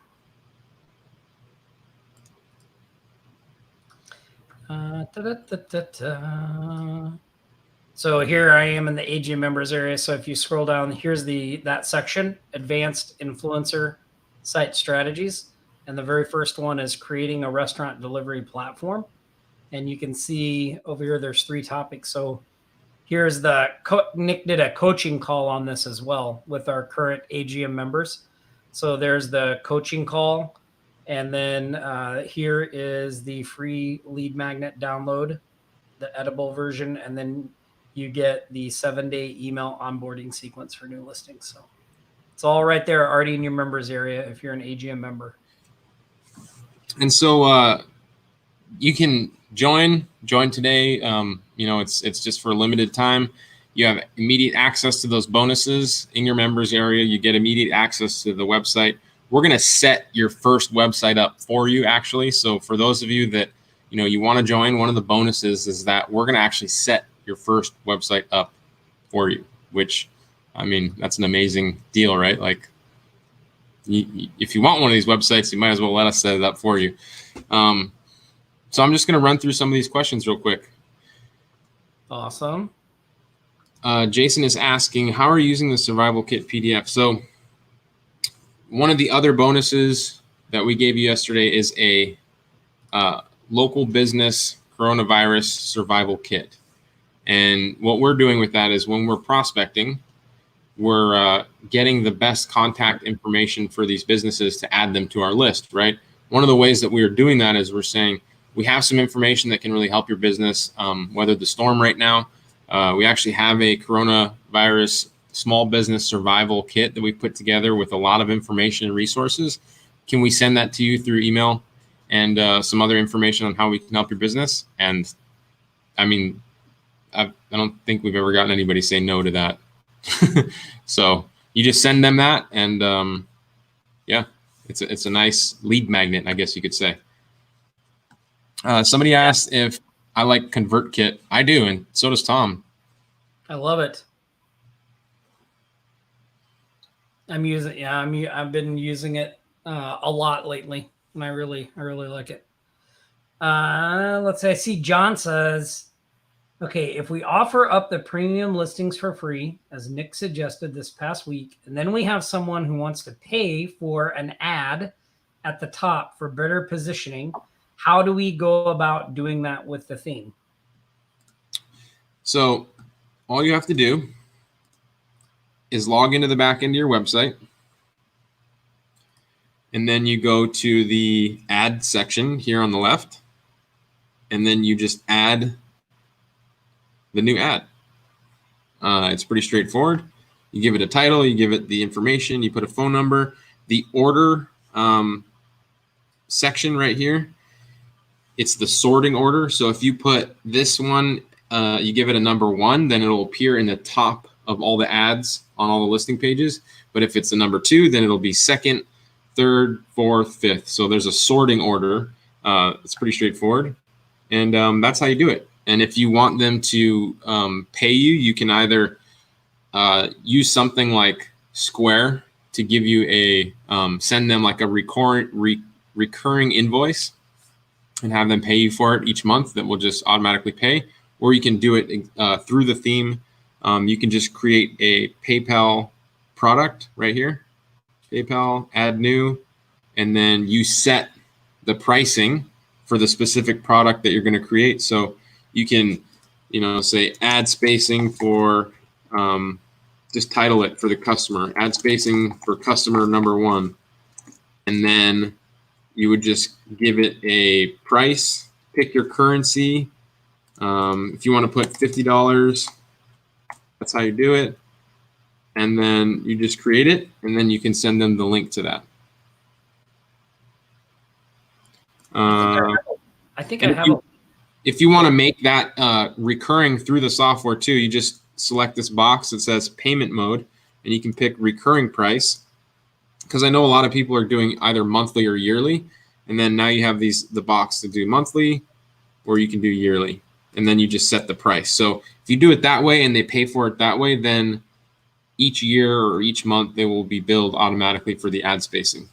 So here I am in the AGM members area. So if you scroll down, here's that section, Advanced Influencer Site Strategies. And the very first one is Creating a Restaurant Delivery Platform. And you can see over here, there's 3 topics. So here's Nick did a coaching call on this as well with our current AGM members. So there's the coaching call. And then here is the free lead magnet download, the edible version. And then you get the 7-day email onboarding sequence for new listings. So it's all right there already in your members area if you're an AGM member. And so you can join today. It's just for a limited time. You have immediate access to those bonuses in your members area. You get immediate access to the website. We're going to set your first website up for you, actually. So for those of you that, you want to join, one of the bonuses is that we're going to actually set your first website up for you, which, that's an amazing deal, right? Like, if you want one of these websites, you might as well let us set it up for you. So I'm just going to run through some of these questions real quick. Awesome. Jason is asking, how are you using the Survival Kit PDF? So one of the other bonuses that we gave you yesterday is a local business coronavirus survival kit. And what we're doing with that is when we're prospecting, we're getting the best contact information for these businesses to add them to our list, right? One of the ways that we are doing that is we're saying we have some information that can really help your business weather the storm right now. We actually have a coronavirus small business survival kit that we put together with a lot of information and resources. Can we send that to you through email and some other information on how we can help your business? And I don't think we've ever gotten anybody say no to that. So you just send them that, and yeah, it's a nice lead magnet, I guess you could say. Somebody asked if I like ConvertKit. I do, and so does Tom. I love it. I'm using, yeah, I've been using it a lot lately, and I really like it. Let's say I see John says, okay, if we offer up the premium listings for free, as Nick suggested this past week, and then we have someone who wants to pay for an ad at the top for better positioning, how do we go about doing that with the theme? So all you have to do is log into the back end of your website. And then you go to the ad section here on the left. And then you just add the new ad. It's pretty straightforward. You give it a title, you give it the information, you put a phone number. The order section right here, it's the sorting order. So if you put this one, you give it a number 1, then it'll appear in the top of all the ads on all the listing pages. But if it's a number 2, then it'll be 2nd, 3rd, 4th, 5th. So there's a sorting order. It's pretty straightforward. And that's how you do it. And if you want them to pay you, you can either use something like Square to give you a send them like a recurring invoice and have them pay you for it each month that will just automatically pay. Or you can do it through the theme. You can just create a PayPal product right here. PayPal, add new, and then you set the pricing for the specific product that you're going to create. So you can, say add spacing for, just title it for the customer, add spacing for customer number 1. And then you would just give it a price, pick your currency. If you want to put $50, that's how you do it. And then you just create it, and then you can send them the link to that. I think I have. If you want to make that recurring through the software too, you just select this box that says payment mode, and you can pick recurring price. Because I know a lot of people are doing either monthly or yearly, and then now you have the box to do monthly, or you can do yearly, and then you just set the price. So if you do it that way and they pay for it that way, then each year or each month they will be billed automatically for the ad spacing.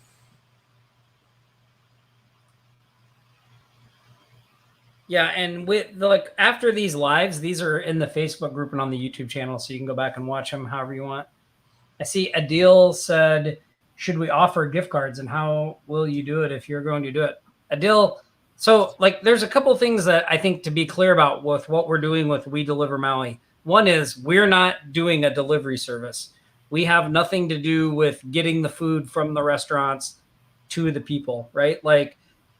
Yeah, and after these lives, these are in the Facebook group and on the YouTube channel, so you can go back and watch them however you want. I see Adil said, should we offer gift cards, and how will you do it if you're going to do it? Adil, so there's a couple things that I think to be clear about with what we're doing with We Deliver Maui. One is we're not doing a delivery service. We have nothing to do with getting the food from the restaurants to the people, right?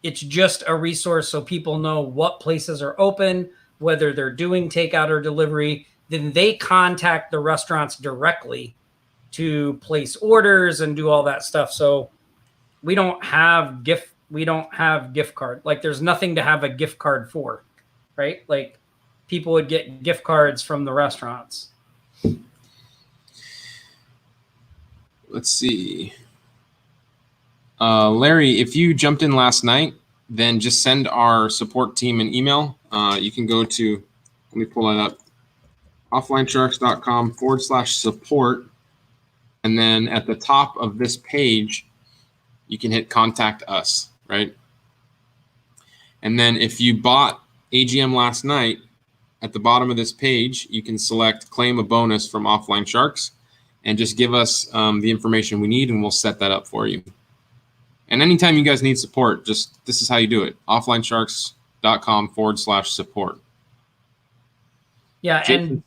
It's just a resource so people know what places are open, whether they're doing takeout or delivery. Then they contact the restaurants directly to place orders and do all that stuff. So we don't have gift card. There's nothing to have a gift card for, right? People would get gift cards from the restaurants. Let's see. Larry, if you jumped in last night, then just send our support team an email. You can go to, let me pull that up, offlinesharks.com/support. And then at the top of this page, you can hit contact us, right? And then if you bought AGM last night, at the bottom of this page, you can select claim a bonus from Offline Sharks and just give us the information we need, and we'll set that up for you. And anytime you guys need support, this is how you do it. offlinesharks.com/support. Yeah. Jason, and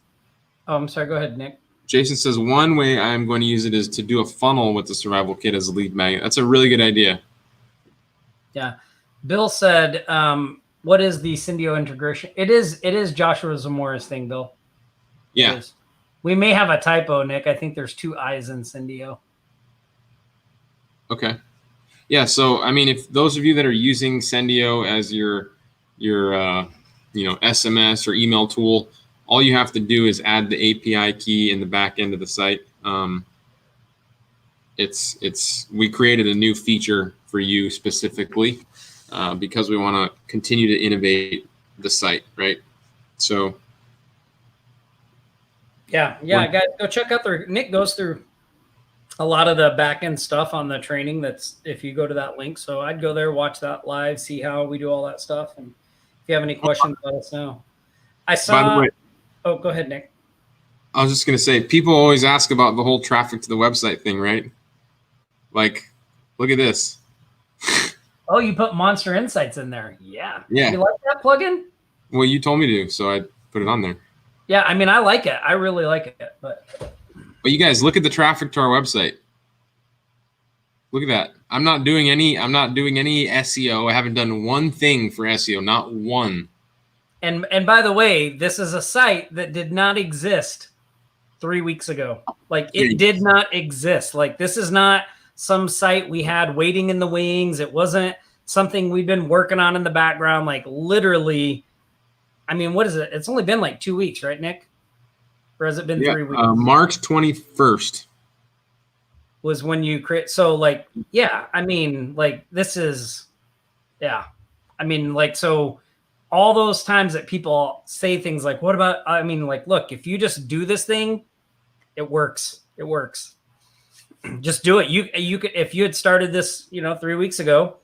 I'm sorry, go ahead, Nick. Jason says, one way I'm going to use it is to do a funnel with the survival kit as a lead magnet. That's a really good idea. Yeah. Bill said, what is the Syndio integration? It is Joshua Zamora's thing, Bill. Yeah. We may have a typo, Nick. I think there's 2 I's in Syndio. Okay. Yeah. So, if those of you that are using Syndio as your SMS or email tool, all you have to do is add the API key in the back end of the site. We created a new feature for you specifically because we want to continue to innovate the site, right? So. Yeah, guys, go check out Nick goes through a lot of the back end stuff on the training. That's if you go to that link. So I'd go there, watch that live, see how we do all that stuff. And if you have any questions, let us know. I saw. By the way, oh, go ahead, Nick. I was just going to say, people always ask about the whole traffic to the website thing, right? Look at this. Oh, you put Monster Insights in there. Yeah. Yeah. You like that plugin? Well, you told me to, so I put it on there. Yeah, I like it. I really like it. But you guys, look at the traffic to our website. Look at that. I'm not doing any SEO. I haven't done one thing for SEO, not one. And by the way, this is a site that did not exist 3 weeks ago. It did not exist. This is not some site we had waiting in the wings. It wasn't something we've been working on in the background. Literally, what is it? It's only been 2 weeks, right, Nick? Or has it been 3 weeks? March 21st was when you create. So this is, yeah. So all those times that people say things like, what about, look, if you just do this thing, it works. It works. just do it. You could, if you had started this, 3 weeks ago,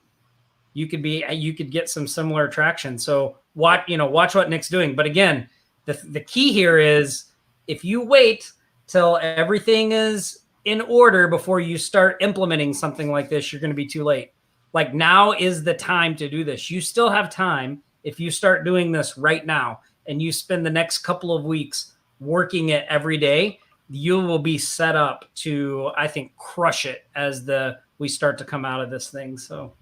you could get some similar traction. So watch what Nick's doing. But again, the key here is if you wait till everything is in order before you start implementing something like this, you're going to be too late. Like, now is the time to do this. You still have time. If you start doing this right now and you spend the next couple of weeks working it every day, you will be set up to, I think, crush it as we start to come out of this thing. So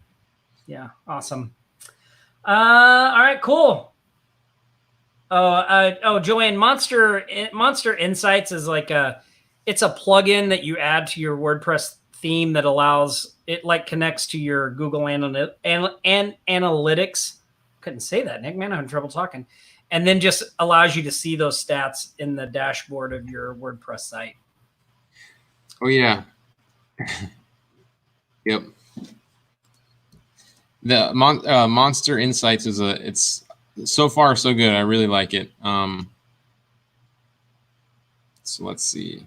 yeah, awesome. All right, cool. Joanne, Monster Insights is it's a plugin that you add to your WordPress theme that allows it, connects to your Google Analytics. Couldn't say that, Nick, man, I'm having trouble talking. And then just allows you to see those stats in the dashboard of your WordPress site. Oh yeah. Yep. The Monster Insights it's so far so good. I really like it. So let's see.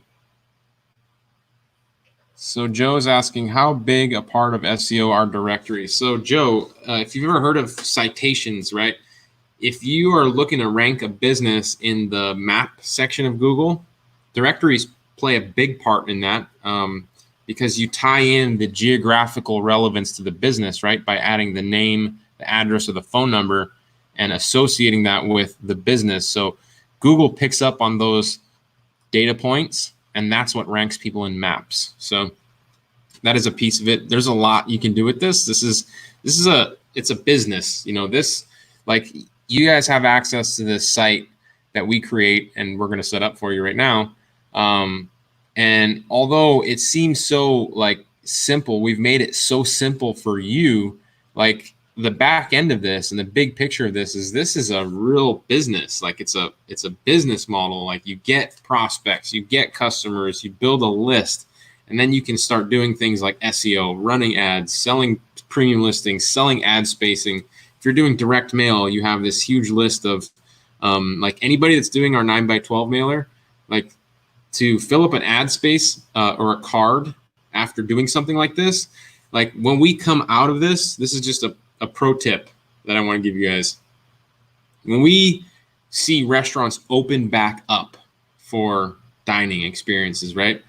So Joe's asking, how big a part of SEO are directories? So Joe, if you've ever heard of citations, right? If you are looking to rank a business in the map section of Google, directories play a big part in that, because you tie in the geographical relevance to the business, right? By adding the name, the address, or the phone number and associating that with the business. So Google picks up on those data points, and that's what ranks people in maps. So that is a piece of it. There's a lot you can do with this. It's a business, you guys have access to this site that we create and we're going to set up for you right now. And although it seems so simple, we've made it so simple for you. The back end of this and the big picture of this is a real business. It's a business model. You get prospects, you get customers, you build a list, and then you can start doing things like SEO, running ads, selling premium listings, selling ad spacing. If you're doing direct mail, you have this huge list of anybody that's doing our 9x12 mailer, to fill up an ad space or a card after doing something like this. When we come out of this is just a pro tip that I want to give you guys. When we see restaurants open back up for dining experiences, right?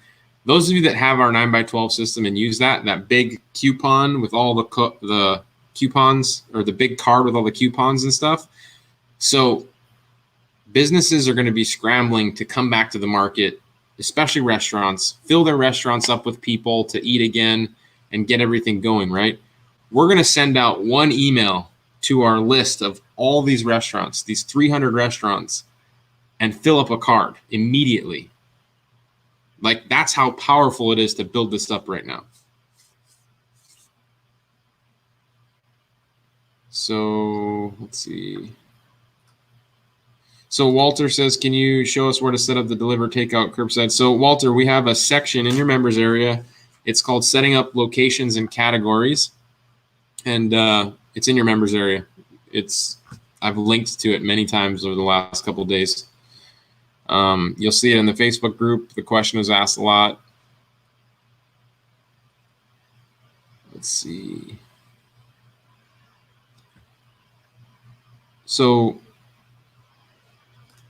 Those of you that have our 9x12 system and use that big coupon with all the coupons, or the big card with all the coupons and stuff. So businesses are going to be scrambling to come back to the market, especially restaurants, fill their restaurants up with people to eat again and get everything going, right? We're going to send out one email to our list of all these restaurants, these 300 restaurants, and fill up a card immediately. That's how powerful it is to build this up right now. So let's see. So Walter says, can you show us where to set up the deliver, takeout, curbside? So Walter, we have a section in your members area. It's called setting up locations and categories. And it's in your members area. I've linked to it many times over the last couple of days. You'll see it in the Facebook group. The question was asked a lot. Let's see. So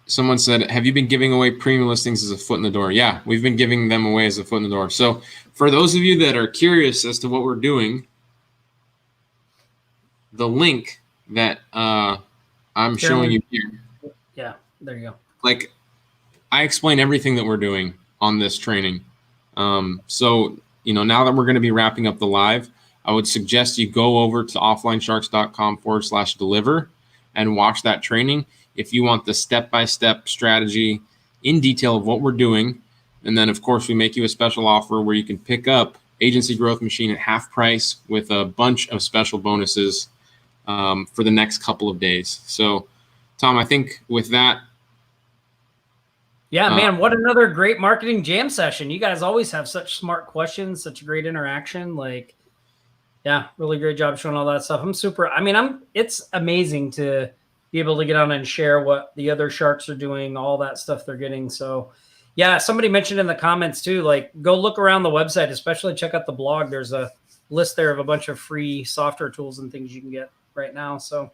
someone said, have you been giving away premium listings as a foot in the door? Yeah, we've been giving them away as a foot in the door. So for those of you that are curious as to what we're doing, the link that I'm showing you here. Yeah, there you go. I explain everything that we're doing on this training. So, now that we're going to be wrapping up the live, I would suggest you go over to offlinesharks.com/deliver and watch that training if you want the step-by-step strategy in detail of what we're doing. And then, of course, we make you a special offer where you can pick up Agency Growth Machine at half price with a bunch of special bonuses for the next couple of days. So, Tom, I think with that. Yeah, man, what another great marketing jam session. You guys always have such smart questions, such great interaction. Yeah, really great job showing all that stuff. It's amazing to be able to get on and share what the other sharks are doing, all that stuff they're getting. So Yeah, somebody mentioned in the comments too, like go look around the website, especially check out the blog. There's a list there of a bunch of free software tools and things you can get right now. So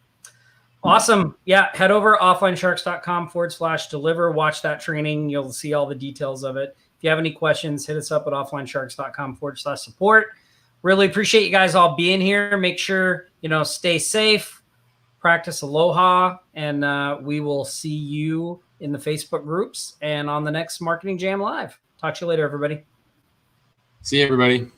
awesome. Yeah, head over offlinesharks.com/deliver. Watch that training. You'll see all the details of it. If you have any questions, hit us up at offlinesharks.com/support. Really appreciate you guys all being here. Make sure, stay safe, practice aloha, and we will see you in the Facebook groups and on the next Marketing Jam Live. Talk to you later, everybody. See you, everybody.